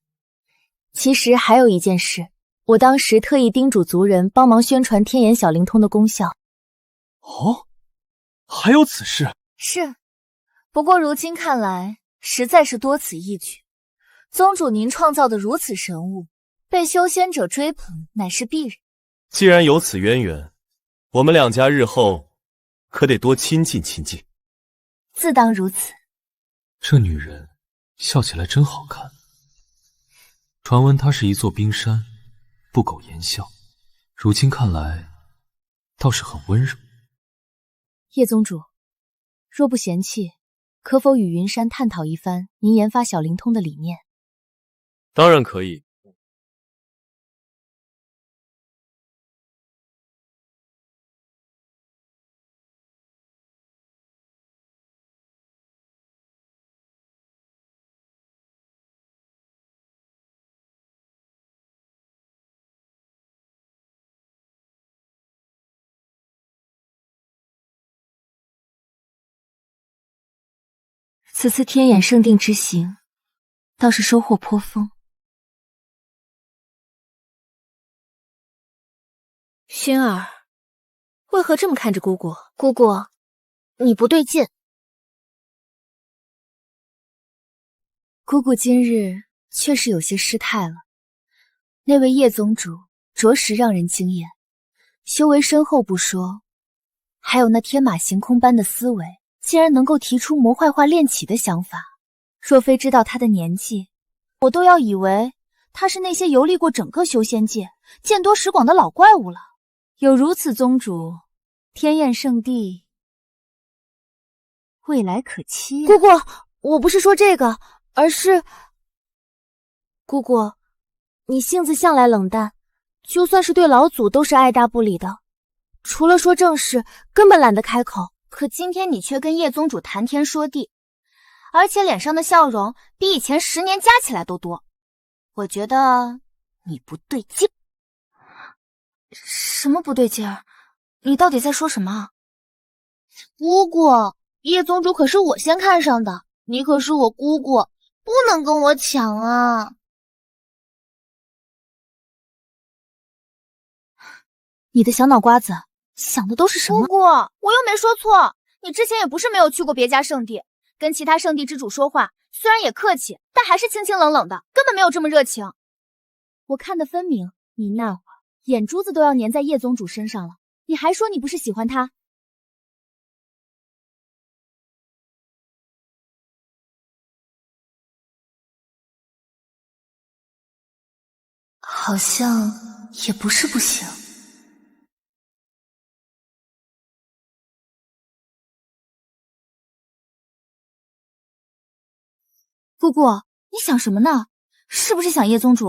[SPEAKER 4] 其实还有一件事，我当时特意叮嘱族人帮忙宣传天眼小灵通的功效。
[SPEAKER 2] 哦，还有此事？
[SPEAKER 6] 是，不过如今看来，实在是多此一举。宗主您创造的如此神物，被修仙者追捧，乃是必然。
[SPEAKER 5] 既然有此渊源，我们两家日后可得多亲近亲近。
[SPEAKER 6] 自当如此。
[SPEAKER 1] 这女人笑起来真好看。传闻她是一座冰山，不苟言笑，如今看来倒是很温柔。
[SPEAKER 4] 叶宗主，若不嫌弃，可否与云山探讨一番您研发小灵通的理念？
[SPEAKER 11] 当然可以。
[SPEAKER 4] 此次天眼圣定之行，倒是收获颇丰。薰儿，为何这么看着姑姑？
[SPEAKER 6] 姑姑，你不对劲。
[SPEAKER 4] 姑姑今日确实有些失态了。那位叶宗主着实让人惊艳，修为深厚不说，还有那天马行空般的思维，竟然能够提出谋坏化炼体的想法。若非知道他的年纪，我都要以为他是那些游历过整个修仙界、见多识广的老怪物了。有如此宗主，天焰圣地未来可期啊。
[SPEAKER 6] 姑姑，我不是说这个，而是……
[SPEAKER 4] 姑姑，你性子向来冷淡，就算是对老祖都是爱答不理的，除了说正事，根本懒得开口。
[SPEAKER 6] 可今天你却跟叶宗主谈天说地，而且脸上的笑容比以前10年加起来都多。我觉得你不对劲。
[SPEAKER 4] 什么不对劲儿？你到底在说什么？
[SPEAKER 6] 姑姑，叶宗主可是我先看上的，你可是我姑姑，不能跟我抢啊！
[SPEAKER 4] 你的小脑瓜子想的都是什么？
[SPEAKER 6] 姑姑，我又没说错，你之前也不是没有去过别家圣地，跟其他圣地之主说话，虽然也客气，但还是清清冷冷的，根本没有这么热情。
[SPEAKER 4] 我看得分明，你那会儿眼珠子都要粘在叶宗主身上了，你还说你不是喜欢他？
[SPEAKER 6] 好像也不是不行。
[SPEAKER 4] 姑姑，你想什么呢？是不是想叶宗主？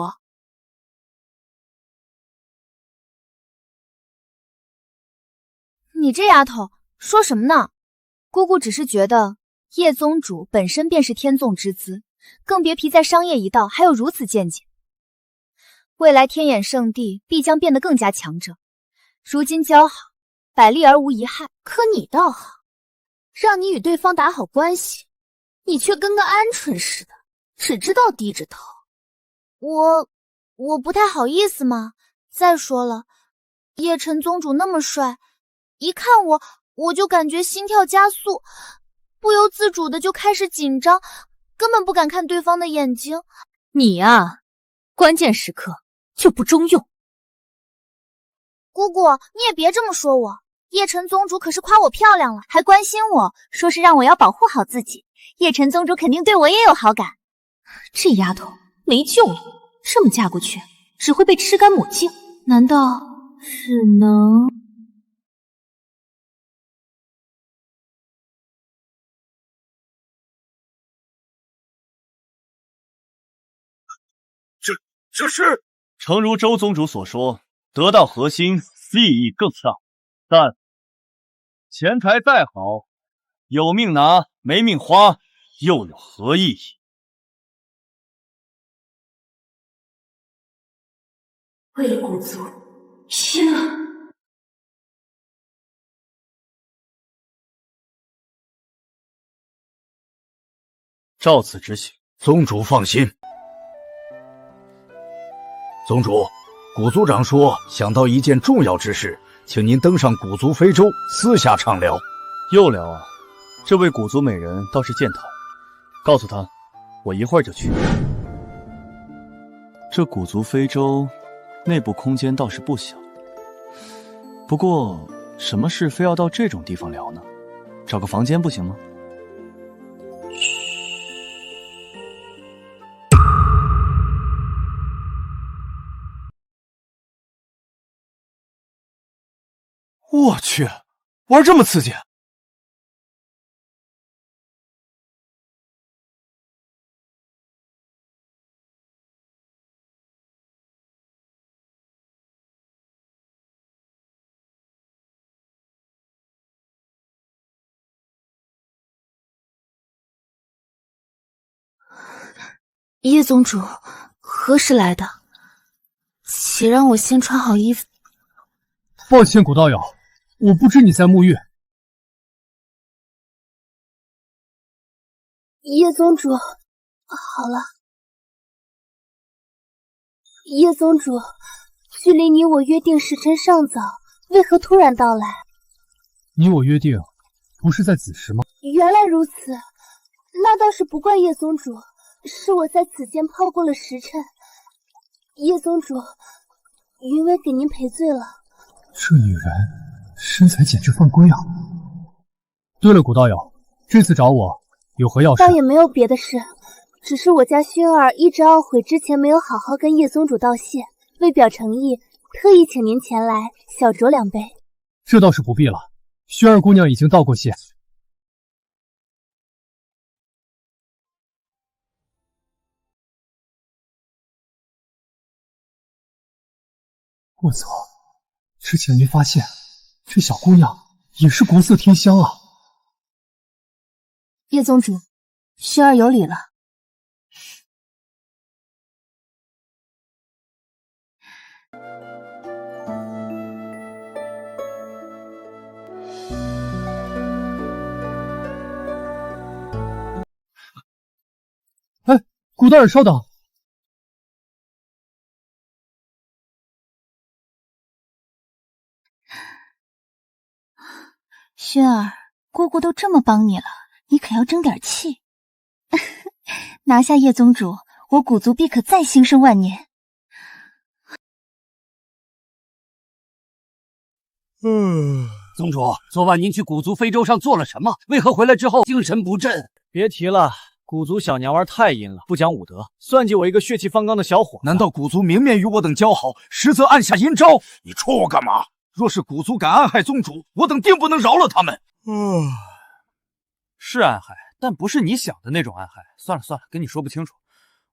[SPEAKER 4] 你这丫头说什么呢？姑姑只是觉得叶宗主本身便是天纵之资，更别皮在商业一道还有如此见解。未来天眼圣地必将变得更加强盛，如今交好，百利而无一害。可你倒好，让你与对方打好关系，你却跟个鹌鹑似的，只知道低着头。
[SPEAKER 6] 我我不太好意思嘛。再说了，叶晨宗主那么帅，一看我就感觉心跳加速，不由自主的就开始紧张，根本不敢看对方的眼睛。
[SPEAKER 4] 你啊，关键时刻就不中用。
[SPEAKER 6] 姑姑，你也别这么说我，叶晨宗主可是夸我漂亮了，还关心我，说是让我要保护好自己。叶晨宗主肯定对我也有好感。
[SPEAKER 4] 这丫头没救了，这么嫁过去只会被吃干抹净，难道只能……
[SPEAKER 13] 这是
[SPEAKER 1] 诚如周宗主所说，得道核心，利益更大。但钱财再好，有命拿没命花，又有何意义？
[SPEAKER 4] 为了古族，拼了！
[SPEAKER 1] 照此执行。
[SPEAKER 7] 宗主放心。宗主，古族长说想到一件重要之事，请您登上古族非洲私下畅聊。
[SPEAKER 1] 又聊啊？这位古族美人倒是健谈，告诉她，我一会儿就去。这古族非洲内部空间倒是不小，不过什么事非要到这种地方聊呢？找个房间不行吗？
[SPEAKER 2] 我去，玩这么刺激！
[SPEAKER 4] 叶宗主何时来的？且让我先穿好衣服。
[SPEAKER 3] 抱歉，古道友，我不知你在沐浴。
[SPEAKER 6] 叶宗主，好了。叶宗主，距离你我约定时辰尚早，为何突然到来？
[SPEAKER 3] 你我约定，不是在子时吗？
[SPEAKER 6] 原来如此，那倒是不怪叶宗主，是我在此间抛过了时辰。叶宗主，云薇给您赔罪了。
[SPEAKER 3] 这女人身材简直犯规啊！对了，古道友，这次找我有何要事？
[SPEAKER 6] 倒也没有别的事，只是我家薰儿一直懊悔之前没有好好跟叶宗主道谢，为表诚意，特意请您前来小酌2杯。
[SPEAKER 3] 这倒是不必了，薰儿姑娘已经道过谢。我操！之前没发现，这小姑娘也是国色天香啊！
[SPEAKER 4] 叶宗主，薰儿有礼了。
[SPEAKER 3] 哎，古道友，稍等。
[SPEAKER 4] 薰儿，姑姑都这么帮你了，你可要争点气。拿下叶宗主，我古族必可再兴盛万年。
[SPEAKER 8] 宗主，昨晚您去古族非洲上做了什么？为何回来之后精神不振？
[SPEAKER 2] 别提了，古族小娘娃太阴了，不讲武德，算计我一个血气方刚的小伙子。
[SPEAKER 7] 难道古族明面与我等交好，实则暗下阴招？你戳我干嘛？若是古族敢暗害宗主，我等定不能饶了他们。
[SPEAKER 2] 是暗害，但不是你想的那种暗害。算了算了，跟你说不清楚。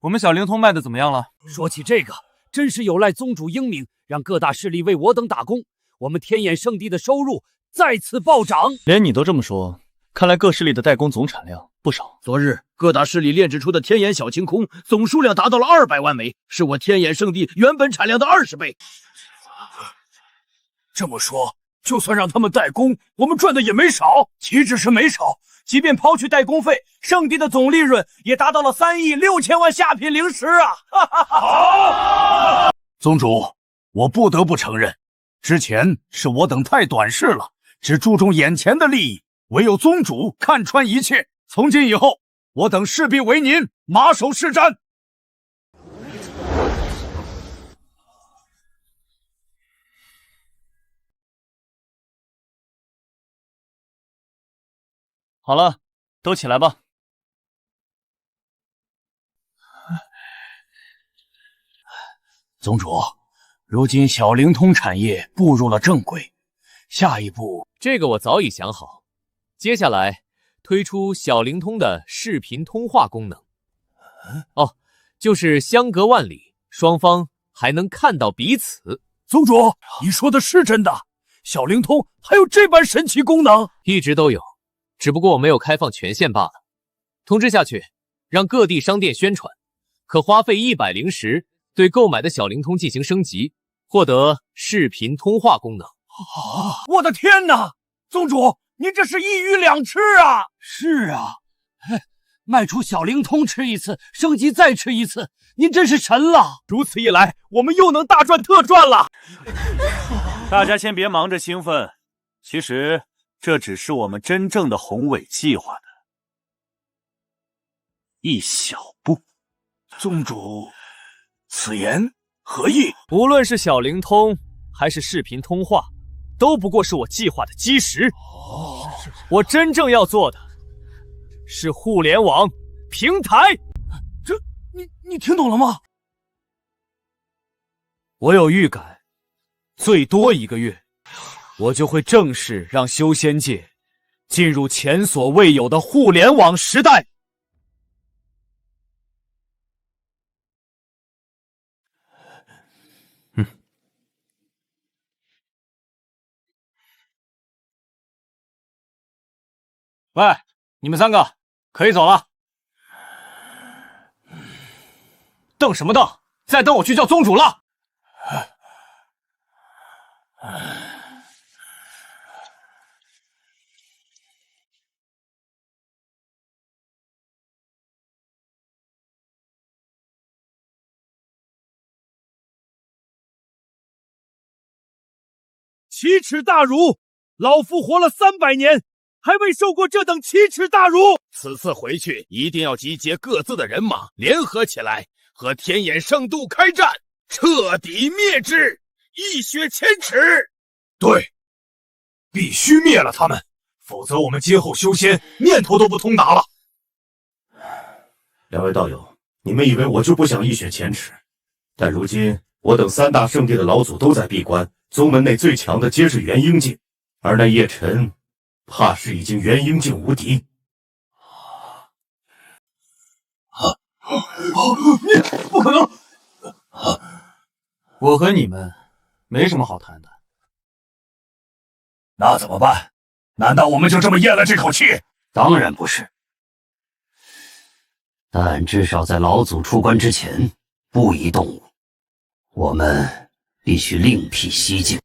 [SPEAKER 2] 我们小灵通卖的怎么样了？
[SPEAKER 8] 说起这个，真是有赖宗主英明，让各大势力为我等打工，我们天眼圣地的收入再次暴涨。
[SPEAKER 1] 连你都这么说，看来各势力的代工总产量不少。
[SPEAKER 14] 昨日各大势力炼制出的天眼小晴空总数量达到了200万枚，是我天眼圣地原本产量的20倍。
[SPEAKER 13] 这么说，
[SPEAKER 3] 就算让他们代工，我们赚的也没少。岂止是没少，即便抛去代工费，圣地的总利润也达到了3亿6千万下品灵石啊！
[SPEAKER 7] 好，宗主，我不得不承认，之前是我等太短视了，只注重眼前的利益，唯有宗主看穿一切。从今以后，我等势必为您马首是瞻。
[SPEAKER 1] 好了，都起来吧。
[SPEAKER 7] 宗主，如今小灵通产业步入了正轨，下一步……
[SPEAKER 11] 这个我早已想好，接下来推出小灵通的视频通话功能。哦，就是相隔万里，双方还能看到彼此。
[SPEAKER 3] 宗主，你说的是真的？小灵通还有这般神奇功能？
[SPEAKER 11] 一直都有。只不过我没有开放权限罢了。通知下去，让各地商店宣传，可花费100灵石对购买的小灵通进行升级，获得视频通话功能。
[SPEAKER 3] 我的天哪！宗主，您这是一鱼两吃啊！
[SPEAKER 8] 是啊，卖出小灵通吃一次，升级再吃一次，您真是神了！
[SPEAKER 3] 如此一来，我们又能大赚特赚了。
[SPEAKER 17] 大家先别忙着兴奋，其实这只是我们真正的宏伟计划的一小步。
[SPEAKER 3] 宗主，此言何意？
[SPEAKER 2] 无论是小灵通还是视频通话，都不过是我计划的基石。我真正要做的是互联网平台。
[SPEAKER 3] 这，你听懂了吗？
[SPEAKER 14] 我有预感，最多1个月，我就会正式让修仙界进入前所未有的互联网时代。
[SPEAKER 2] 喂，你们3个可以走了。瞪什么瞪？再等我去叫宗主了。
[SPEAKER 3] 奇耻大辱！老夫活了300年，还未受过这等奇耻大辱！
[SPEAKER 5] 此次回去一定要集结各自的人马，联合起来，和天眼圣度开战，彻底灭之，一雪前耻。
[SPEAKER 13] 对，必须灭了他们，否则我们今后修仙念头都不通达了。
[SPEAKER 5] 2位道友，你们以为我就不想一雪前耻？但如今我等3大圣地的老祖都在闭关，宗门内最强的皆是元婴境，而那叶辰怕是已经元婴境无敌。
[SPEAKER 3] 你不可能！
[SPEAKER 1] 我和你们没什么好谈的。
[SPEAKER 13] 那怎么办？难道我们就这么咽了这口气？
[SPEAKER 8] 当然不是，但至少在老祖出关之前不宜动武，我们必须另辟蹊径。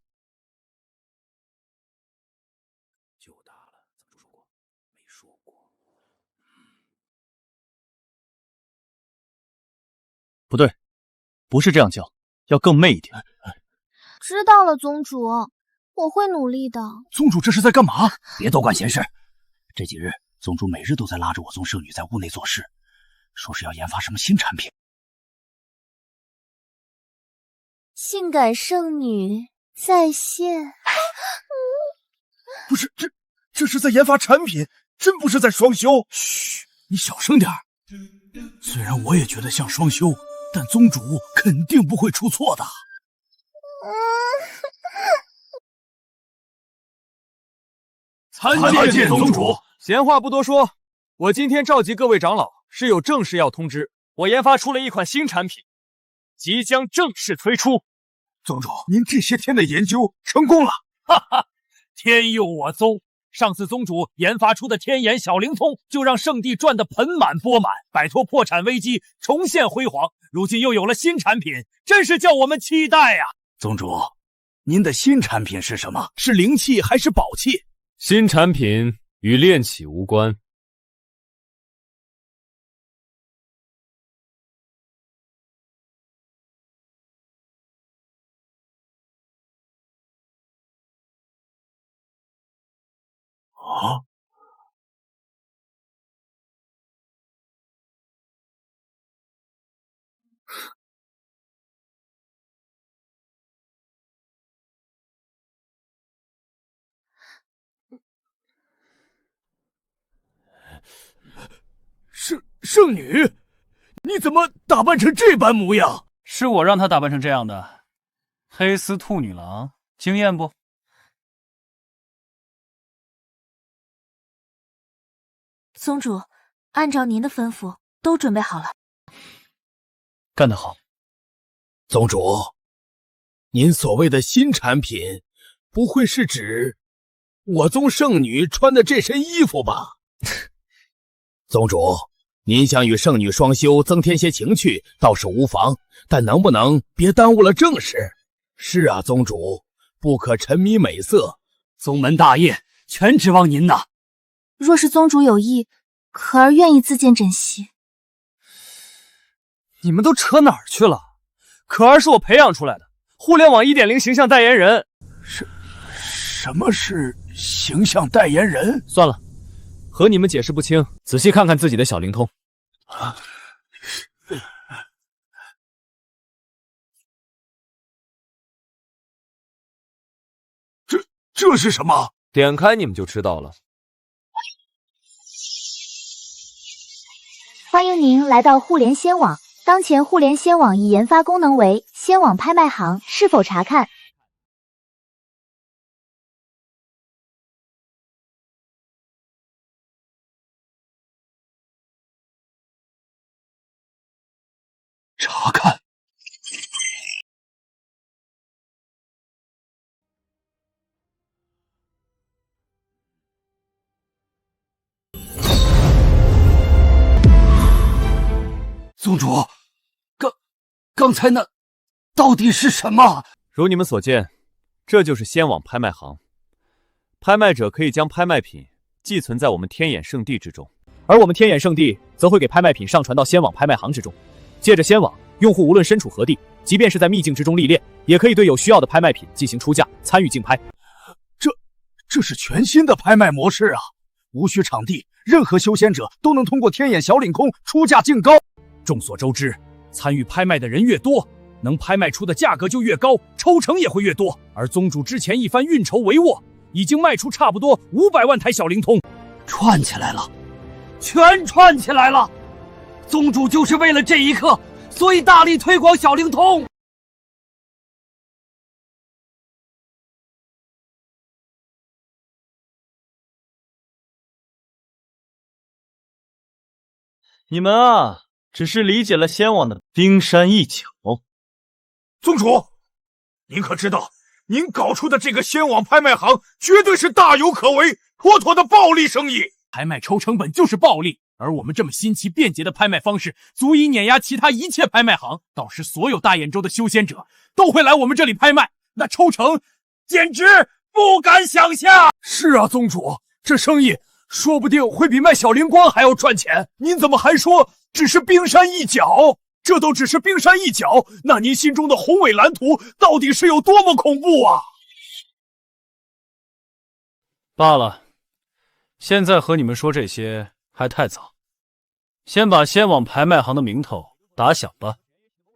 [SPEAKER 2] 不对，不是这样叫，要更媚一点。
[SPEAKER 6] 知道了，宗主，我会努力的。
[SPEAKER 3] 宗主这是在干嘛？
[SPEAKER 8] 别多管闲事。这几日，宗主每日都在拉着我宗圣女在屋内做事，说是要研发什么新产品。
[SPEAKER 6] 性感圣女在线。
[SPEAKER 3] 不是，这是在研发产品，真不是在双修。
[SPEAKER 13] 嘘，你小声点。虽然我也觉得像双修，但宗主肯定不会出错的。
[SPEAKER 3] 参见宗主。闲话不多说，我今天召集各位长老是有正事要通知。我研发出了一款新产品，即将正式推出。
[SPEAKER 13] 宗主，您这些天的研究成功了！
[SPEAKER 3] 哈哈，天佑我宗！上次宗主研发出的天眼小灵通，就让圣地赚得盆满钵满，摆脱破产危机，重现辉煌。如今又有了新产品，真是叫我们期待呀！
[SPEAKER 8] 宗主，
[SPEAKER 7] 您的新产品是什么？
[SPEAKER 3] 是灵气还是宝器？
[SPEAKER 11] 新产品与炼器无关。
[SPEAKER 7] 啊！
[SPEAKER 3] 圣女，你怎么打扮成这般模样？
[SPEAKER 8] 是我让她打扮成这样的。黑丝兔女郎，惊艳不？
[SPEAKER 6] 宗主，按照您的吩咐，都准备好了。
[SPEAKER 3] 干得好，宗主，您所谓的新产品，不会是指我宗圣女穿的这身衣服吧？宗主，您想与圣女双修，增添些情趣，倒是无妨，但能不能别耽误了正事？是啊，宗主，不可沉迷美色，
[SPEAKER 8] 宗门大业全指望您呐。
[SPEAKER 6] 若是宗主有意，可儿愿意自荐枕席。
[SPEAKER 2] 你们都扯哪儿去了？可儿是我培养出来的互联网 1.0 形象代言人。
[SPEAKER 7] 什么是形象代言人？
[SPEAKER 11] 算了，和你们解释不清，仔细看看自己的小灵通。
[SPEAKER 7] 这是什么？
[SPEAKER 11] 点开你们就知道了。
[SPEAKER 6] 欢迎您来到互联仙网。当前互联仙网已研发功能为仙网拍卖行，是否查看？
[SPEAKER 7] 查看。宗主，刚才那到底是什么？
[SPEAKER 11] 如你们所见，这就是仙网拍卖行。拍卖者可以将拍卖品寄存在我们天眼圣地之中，而我们天眼圣地则会给拍卖品上传到仙网拍卖行之中。借着仙网，用户无论身处何地，即便是在秘境之中历练，也可以对有需要的拍卖品进行出价，参与竞拍。
[SPEAKER 7] 这是全新的拍卖模式啊！无需场地，任何修仙者都能通过天眼小领空出价竞高。
[SPEAKER 3] 众所周知，参与拍卖的人越多，能拍卖出的价格就越高，抽成也会越多。而宗主之前一番运筹帷幄，已经卖出差不多500万台小灵通，
[SPEAKER 8] 串起来了，全串起来了。宗主就是为了这一刻，所以大力推广小灵通。
[SPEAKER 1] 你们啊，只是理解了仙网的冰山一角。
[SPEAKER 13] 宗主，您可知道，您搞出的这个仙网拍卖行绝对是大有可为，妥妥的暴利生意。
[SPEAKER 3] 拍卖抽成本就是暴利，而我们这么新奇便捷的拍卖方式，足以碾压其他一切拍卖行。到时所有大兖州的修仙者都会来我们这里拍卖，那抽成简直不敢想象。
[SPEAKER 13] 是啊，宗主，这生意说不定会比卖小灵光还要赚钱。您怎么还说只是冰山一角？这都只是冰山一角，那您心中的宏伟蓝图到底是有多么恐怖啊！
[SPEAKER 8] 罢了，现在和你们说这些还太早，先把仙网拍卖行的名头打响吧。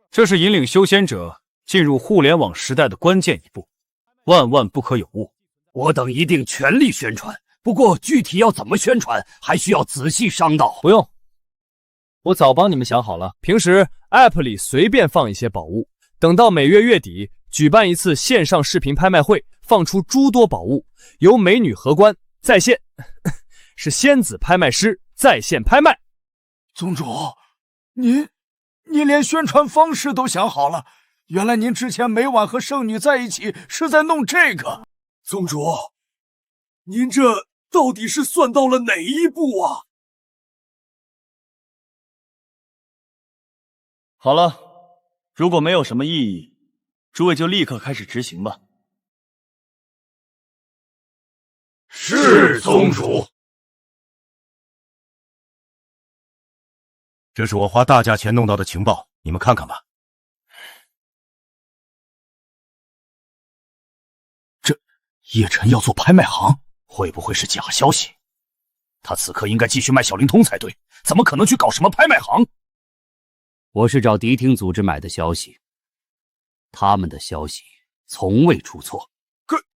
[SPEAKER 8] 这是引领修仙者进入互联网时代的关键一步，万万不可有误。我等一定全力宣传，不过具体要怎么宣传，还需要仔细商讨。
[SPEAKER 11] 不用，我早帮你们想好了。平时 App 里随便放一些宝物，等到每月月底举办一次线上视频拍卖会，放出诸多宝物，由美女荷官在线，是仙子拍卖师在线拍卖。
[SPEAKER 7] 宗主，您连宣传方式都想好了，原来您之前每晚和圣女在一起是在弄这个。
[SPEAKER 13] 宗主，您这到底是算到了哪一步啊？
[SPEAKER 1] 好了，如果没有什么异议，诸位就立刻开始执行吧。
[SPEAKER 13] 是宗主。
[SPEAKER 5] 这是我花大价钱弄到的情报，你们看看吧。
[SPEAKER 7] 这叶晨要做拍卖行，会不会是假消息？他此刻应该继续卖小灵通才对，怎么可能去搞什么拍卖行？
[SPEAKER 8] 我是找迪厅组织买的消息，他们的消息从未出错。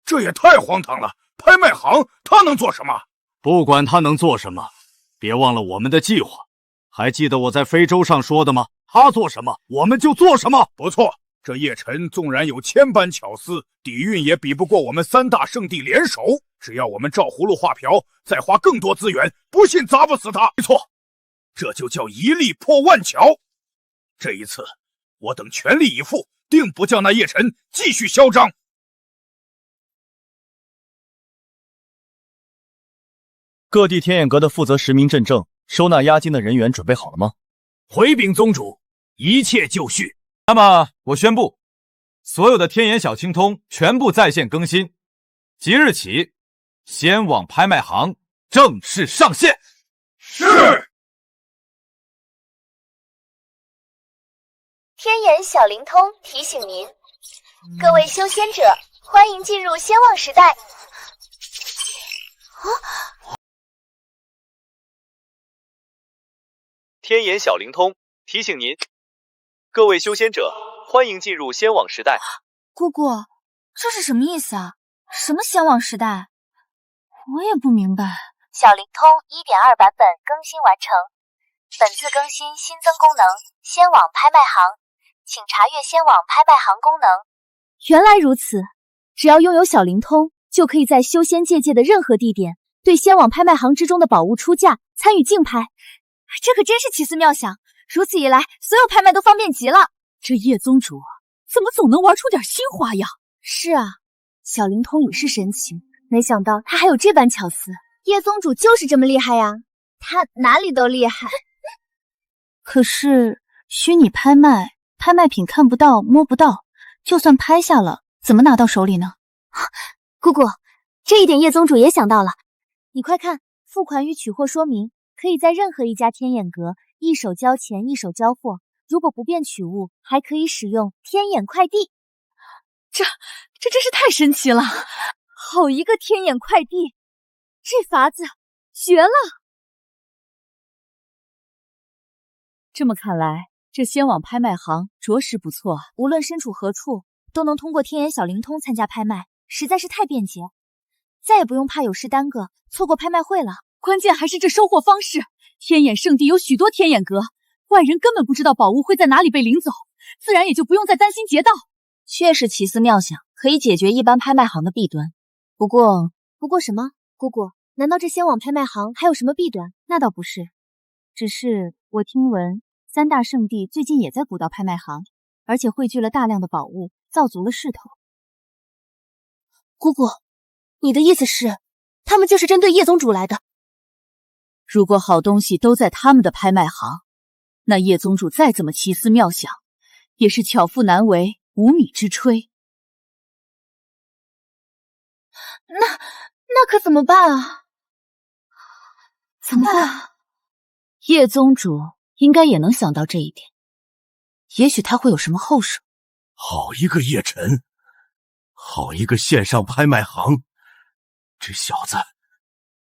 [SPEAKER 13] 这也太荒唐了！拍卖行他能做什么？
[SPEAKER 7] 不管他能做什么，别忘了我们的计划。还记得我在非洲上说的吗？他做什么，我们就做什么。
[SPEAKER 13] 不错，这叶晨纵然有千般巧思，底蕴也比不过我们三大圣地联手。只要我们照葫芦画瓢，再花更多资源，不信砸不死他。没错，这就叫一力破万巧。这一次，我等全力以赴，定不叫那叶晨继续嚣张。
[SPEAKER 1] 各地天眼阁的负责实名认证、收纳押金的人员准备好了吗？
[SPEAKER 14] 回禀宗主，一切就绪。
[SPEAKER 18] 那么，我宣布，所有的天眼小青通全部在线更新，即日起，仙网拍卖行正式上线。
[SPEAKER 13] 是。
[SPEAKER 6] 天眼小灵通提醒您，各位修仙者，欢迎进入仙网时代。
[SPEAKER 16] 天眼小灵通提醒您，各位修仙者，欢迎进入仙网时代。
[SPEAKER 4] 姑姑，这是什么意思啊？什么仙网时代？我也不明白。
[SPEAKER 6] 小灵通 1.2 版本更新完成，本次更新新增功能仙网拍卖行，请查阅仙网拍卖行功能。
[SPEAKER 4] 原来如此，只要拥有小灵通，就可以在修仙界的任何地点对仙网拍卖行之中的宝物出价，参与竞拍。这可真是奇思妙想，如此一来，所有拍卖都方便极了。
[SPEAKER 9] 这叶宗主怎么总能玩出点新花样？
[SPEAKER 4] 是啊，小灵通已是神奇，没想到他还有这般巧思。叶宗主就是这么厉害呀，他哪里都厉害。
[SPEAKER 9] 可是虚拟拍卖，拍卖品看不到摸不到，就算拍下了，怎么拿到手里呢？
[SPEAKER 4] 姑姑，这一点叶宗主也想到了。你快看，付款与取货说明，可以在任何一家天眼阁一手交钱一手交货，如果不便取物，还可以使用天眼快递。
[SPEAKER 9] 这真是太神奇了！
[SPEAKER 4] 好一个天眼快递，这法子绝了！
[SPEAKER 9] 这么看来，这仙网拍卖行着实不错啊！
[SPEAKER 4] 无论身处何处，都能通过天眼小灵通参加拍卖，实在是太便捷，再也不用怕有事耽搁，错过拍卖会了。
[SPEAKER 9] 关键还是这收货方式，天眼圣地有许多天眼阁，外人根本不知道宝物会在哪里被领走，自然也就不用再担心劫盗。
[SPEAKER 4] 确实奇思妙想，可以解决一般拍卖行的弊端。不过什么？姑姑，难道这仙网拍卖行还有什么弊端？
[SPEAKER 9] 那倒不是，只是我听闻三大圣地最近也在鼓捣拍卖行，而且汇聚了大量的宝物，造足了势头。
[SPEAKER 4] 姑姑，你的意思是，他们就是针对叶宗主来的？
[SPEAKER 9] 如果好东西都在他们的拍卖行，那叶宗主再怎么奇思妙想，也是巧妇难为无米之炊。
[SPEAKER 4] 那可怎么办啊？
[SPEAKER 9] 怎么办？叶宗主应该也能想到这一点，也许他会有什么后手。
[SPEAKER 5] 好一个叶晨，好一个线上拍卖行，这小子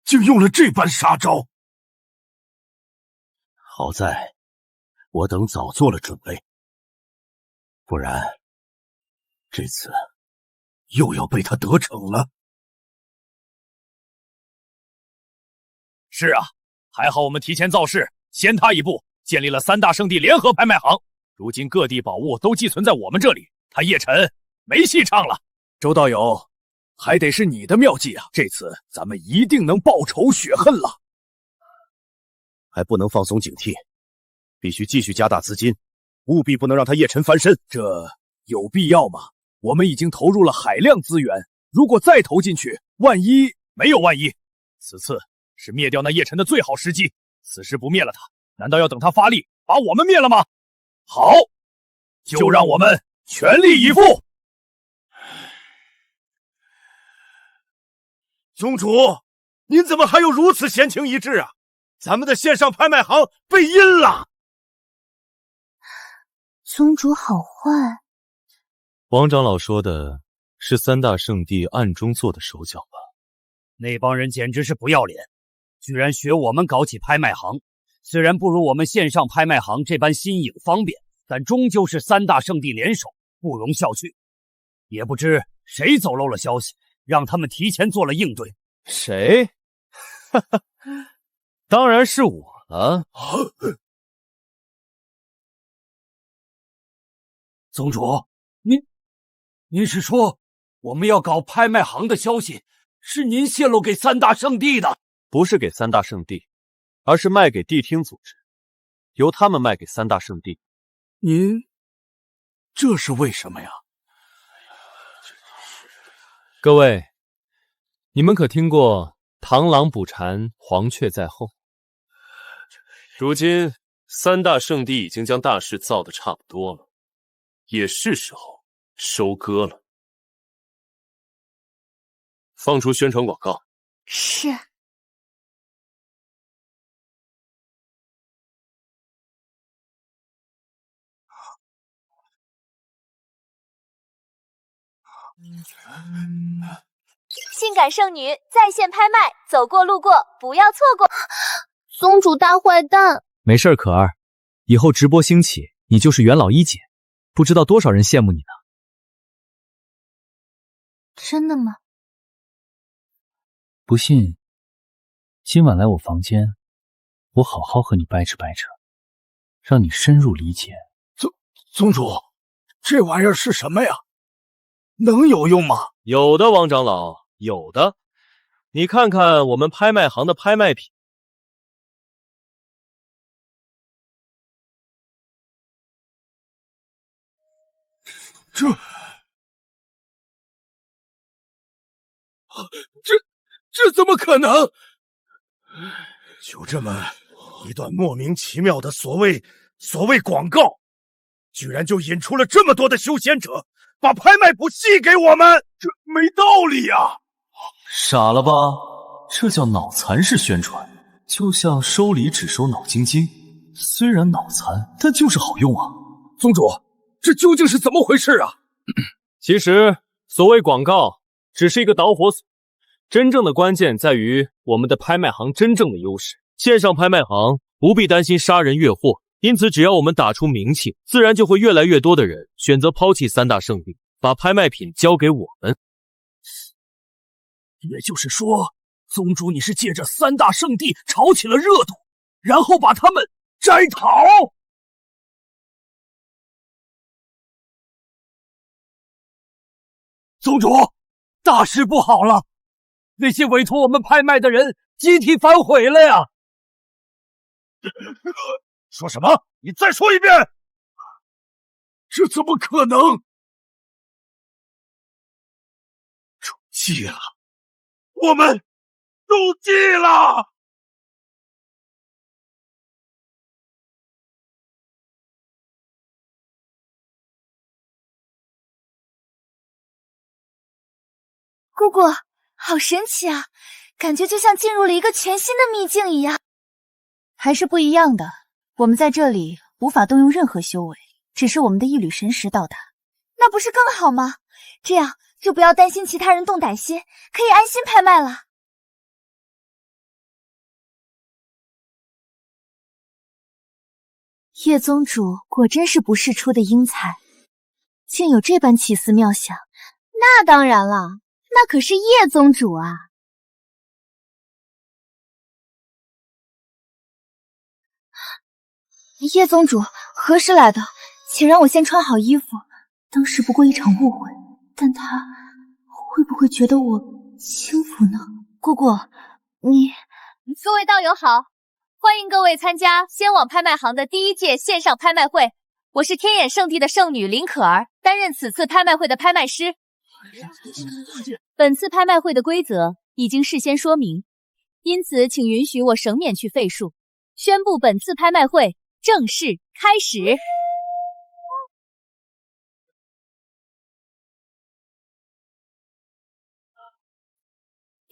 [SPEAKER 5] 竟用了这般杀招。好在我等早做了准备，不然这次又要被他得逞了。
[SPEAKER 14] 是啊，还好我们提前造势，先他一步，建立了三大圣地联合拍卖行。如今各地宝物都寄存在我们这里，他叶晨没戏唱了。周道友，还得是你的妙计啊！这次咱们一定能报仇雪恨了。
[SPEAKER 5] 还不能放松警惕，必须继续加大资金，务必不能让他叶晨翻身。
[SPEAKER 14] 这有必要吗？我们已经投入了海量资源，如果再投进去，万一没有万一。此次是灭掉那叶晨的最好时机，此时不灭了他，难道要等他发力把我们灭了吗？好，就让我们全力以赴。
[SPEAKER 5] 宗主，您怎么还有如此闲情逸致啊？咱们的线上拍卖行被阴了。
[SPEAKER 6] 宗主好坏。
[SPEAKER 12] 王长老说的是三大圣地暗中做的手脚吧？
[SPEAKER 8] 那帮人简直是不要脸，居然学我们搞起拍卖行。虽然不如我们线上拍卖行这般新颖方便，但终究是三大圣地联手，不容小觑。也不知谁走漏了消息，让他们提前做了应对。
[SPEAKER 11] 谁？哈哈，当然是我了。
[SPEAKER 8] 宗主，您是说我们要搞拍卖行的消息是您泄露给三大圣地的？
[SPEAKER 12] 不是给三大圣地，而是卖给谛听组织，由他们卖给三大圣地。
[SPEAKER 13] 您这是为什么呀？
[SPEAKER 11] 各位，你们可听过螳螂捕蝉，黄雀在后？
[SPEAKER 12] 如今三大圣地已经将大事造得差不多了，也是时候收割了。放出宣传广告。
[SPEAKER 6] 是。性感圣女在线拍卖，走过路过不要错过。宗主大坏蛋，
[SPEAKER 2] 没事，可儿，以后直播兴起，你就是元老一姐，不知道多少人羡慕你呢。
[SPEAKER 6] 真的吗？
[SPEAKER 1] 不信，今晚来我房间，我好好和你掰扯掰扯，让你深入理解。
[SPEAKER 13] 宗主，这玩意儿是什么呀？能有用吗？
[SPEAKER 12] 有的，王长老，有的。你看看我们拍卖行的拍卖品。
[SPEAKER 13] 这怎么可能？
[SPEAKER 5] 就这么一段莫名其妙的所谓广告，居然就引出了这么多的修仙者，把拍卖谱寄给我们，这没道理呀！
[SPEAKER 10] 傻了吧？这叫脑残式宣传，就像收礼只收脑晶晶，虽然脑残，但就是好用啊！
[SPEAKER 13] 宗主，这究竟是怎么回事啊？
[SPEAKER 11] 其实所谓广告只是一个导火索，真正的关键在于我们的拍卖行真正的优势。线上拍卖行不必担心杀人越货，因此只要我们打出名气，自然就会越来越多的人选择抛弃三大圣地，把拍卖品交给我们。
[SPEAKER 8] 也就是说，宗主你是借着三大圣地炒起了热度，然后把他们摘桃。宗主，大事不好了！那些委托我们拍卖的人集体反悔了呀！
[SPEAKER 5] 说什么？你再说一遍！
[SPEAKER 13] 这怎么可能？中计了！
[SPEAKER 5] 我们中计了！
[SPEAKER 6] 姑姑，好神奇啊，感觉就像进入了一个全新的秘境一样。
[SPEAKER 9] 还是不一样的，我们在这里无法动用任何修为，只是我们的一缕神识到达。
[SPEAKER 6] 那不是更好吗？这样就不要担心其他人动歹心，可以安心拍卖了。
[SPEAKER 9] 叶宗主果真是不世出的英才，竟有这般奇思妙想。
[SPEAKER 6] 那当然了，那可是叶宗主啊。
[SPEAKER 9] 叶宗主何时来的？请让我先穿好衣服。当时不过一场误会，但他会不会觉得我轻浮呢？姑姑，
[SPEAKER 4] 各位道友好，欢迎各位参加仙网拍卖行的第1届线上拍卖会。我是天眼圣地的圣女林可儿，担任此次拍卖会的拍卖师。本次拍卖会的规则已经事先说明，因此请允许我省免去废述，宣布本次拍卖会正式开始。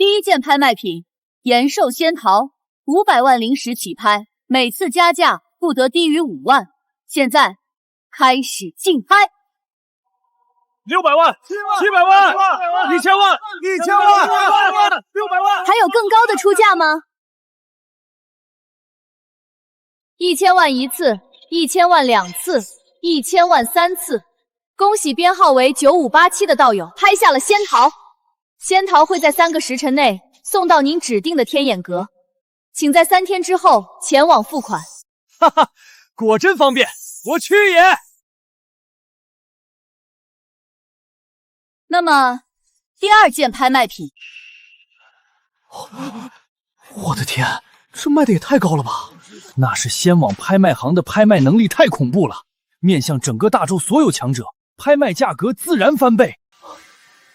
[SPEAKER 19] 第一件拍卖品延寿仙桃，500万灵石起拍，每次加价不得低于5万。现在开始竞拍。
[SPEAKER 3] 600万、700万、1000万、1000万、600万，
[SPEAKER 19] 还有更高的出价吗？1000万1次，1000万2次，1000万3次。恭喜编号为9587的道友拍下了仙桃，仙桃会在3个时辰内送到您指定的天眼阁，请在3天之后前往付款。
[SPEAKER 3] 哈哈，果真方便，我去也。
[SPEAKER 19] 那么，第2件拍卖品，
[SPEAKER 2] 我的天，这卖的也太高了吧！那是仙网拍卖行的拍卖能力太恐怖了，面向整个大洲所有强者，拍卖价格自然翻倍。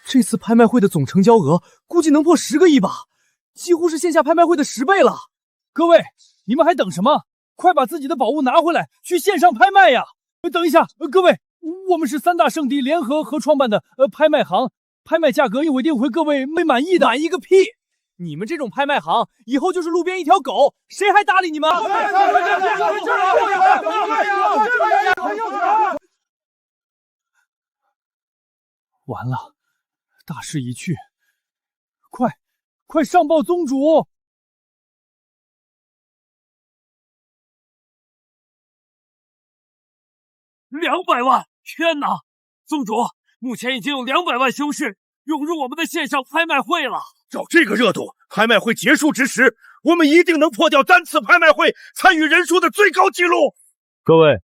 [SPEAKER 2] 这次拍卖会的总成交额估计能破10个亿吧，几乎是线下拍卖会的10倍了。各位，你们还等什么？快把自己的宝物拿回来，去线上拍卖呀！等一下，各位。 我们是3大圣地联合创办的拍卖行，拍卖价格一定会各位没满意的。满意个屁！你们这种拍卖行以后就是路边一条狗，谁还搭理你们？完了，大势已去，快上报宗主
[SPEAKER 3] ！200万！天哪！宗主，目前已经有200万修士涌入我们的线上拍卖会了。
[SPEAKER 5] 照这个热度，拍卖会结束之时，我们一定能破掉单次拍卖会参与人数的最高纪录。
[SPEAKER 11] 各位，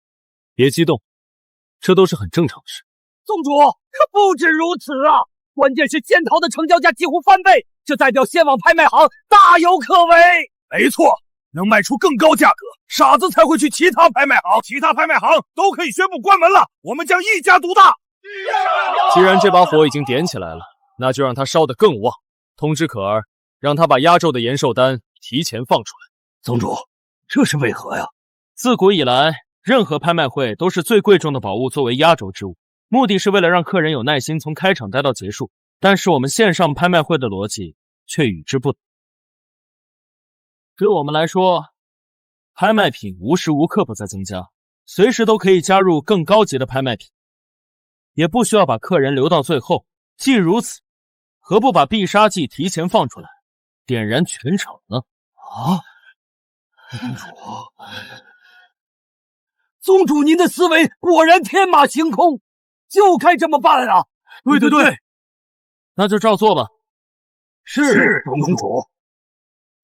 [SPEAKER 11] 别激动，这都是很正常的事。
[SPEAKER 8] 宗主，可不止如此啊！关键是仙桃的成交价几乎翻倍，这代表仙网拍卖行大有可为。
[SPEAKER 5] 没错。 能卖出更高价格，傻子才会去其他拍卖行，其他拍卖行都可以宣布关门了，我们将一家独大。
[SPEAKER 11] 既然这把火已经点起来了，那就让它烧得更旺。通知可儿，让他把压轴的延寿丹提前放出来。
[SPEAKER 5] 宗主，这是为何呀？
[SPEAKER 11] 自古以来，任何拍卖会都是最贵重的宝物作为压轴之物，目的是为了让客人有耐心从开场待到结束。但是我们线上拍卖会的逻辑却与之不同。 对我们来说，拍卖品无时无刻不在增加，随时都可以加入更高级的拍卖品，也不需要把客人留到最后。既如此，何不把必杀技提前放出来，点燃全场呢？
[SPEAKER 8] 啊！宗主，您的思维果然天马行空，就该这么办啊！
[SPEAKER 3] 对，
[SPEAKER 11] 那就照做吧。
[SPEAKER 5] 是，宗主。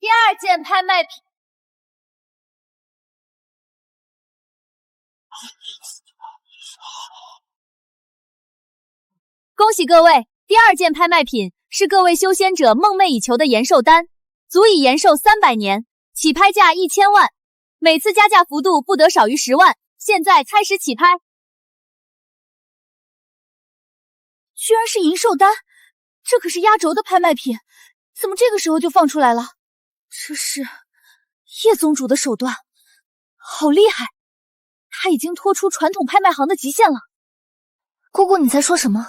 [SPEAKER 6] 第2件拍卖品，
[SPEAKER 19] 恭喜各位！第2件拍卖品是各位修仙者梦寐以求的延寿丹，足以延寿300年，起拍价1000万，每次加价幅度不得少于10万。现在开始起拍。
[SPEAKER 9] 居然是延寿丹，这可是压轴的拍卖品，怎么这个时候就放出来了？ 这是叶宗主的手段，好厉害！他已经拖出传统拍卖行的极限了。
[SPEAKER 4] 姑姑，你在说什么？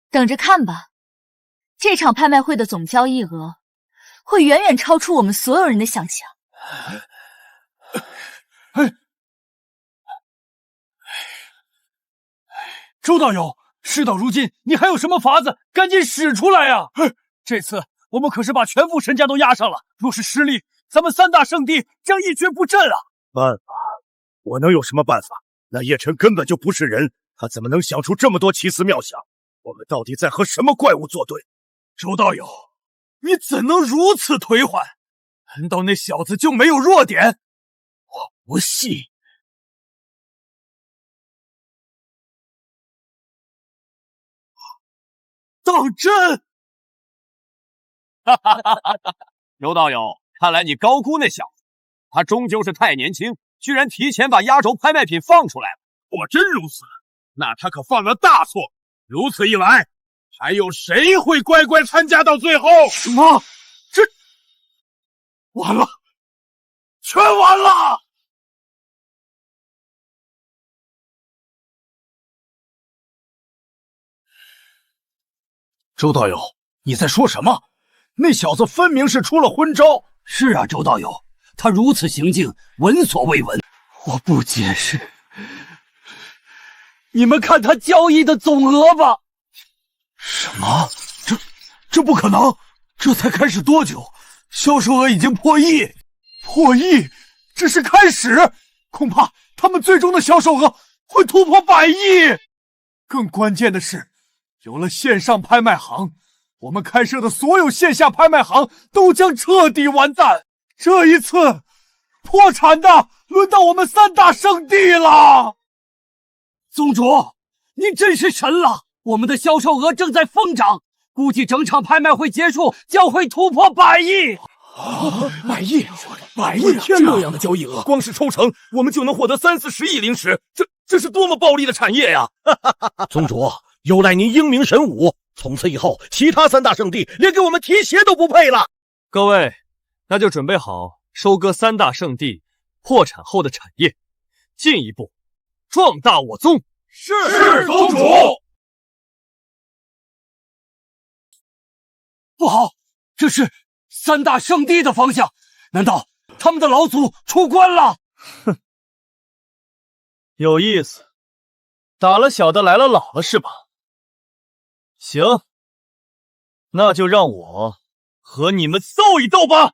[SPEAKER 4] 等着看吧，这场拍卖会的总交易额会远远超出我们所有人的想象。
[SPEAKER 3] 周道友，事到如今，你还有什么法子？赶紧使出来呀！这次。 我们可是把全副身家都押上了，若是失利，咱们3大圣地将一蹶不振啊！
[SPEAKER 5] 办法？我能有什么办法？那叶辰根本就不是人，他怎么能想出这么多奇思妙想？我们到底在和什么怪物作对？
[SPEAKER 3] 周道友，你怎能如此颓缓？难道那小子就没有弱点？我不信！当真？
[SPEAKER 8] 哈哈哈哈哈！刘道友，看来你高估那小子，他终究是太年轻，居然提前把压轴拍卖品放出来了。
[SPEAKER 5] 果真如此，那他可犯了大错。如此一来，还有谁会乖乖参加到最后？
[SPEAKER 3] 什么？这完了，全完了！
[SPEAKER 7] 周道友，你在说什么？那小子分明是出了昏招。
[SPEAKER 8] 是啊，周道友，他如此行径，闻所未闻。
[SPEAKER 13] 我不解释，你们看他交易的总额吧。
[SPEAKER 7] 什么？这不可能！这才开始多久，销售额已经破亿？破亿只是开始，恐怕他们最终的销售额会突破100亿。更关键的是，有了线上拍卖行，我们开设的所有线下拍卖行都将彻底完蛋。这一次，破产的轮到我们3大圣地了。
[SPEAKER 8] 宗主，您真是神了！我们的销售额正在疯涨，估计整场拍卖会结束将会突破100亿。
[SPEAKER 13] 100亿！100亿！这样的交易额，光是抽成，我们就能获得30-40亿灵石，这是多么暴利的产业呀！
[SPEAKER 5] 宗主，有赖您英明神武，从此以后，其他3大圣地连给我们提鞋都不配了。
[SPEAKER 2] 各位，那就准备好收割3大圣地破产后的产业，进一步壮大我宗。
[SPEAKER 15] 是宗主。
[SPEAKER 8] 不好，这是3大圣地的方向，难道他们的老祖出关了？
[SPEAKER 2] 哼，有意思，打了小的来了老了是吧？行，那就让我和你们斗一斗吧。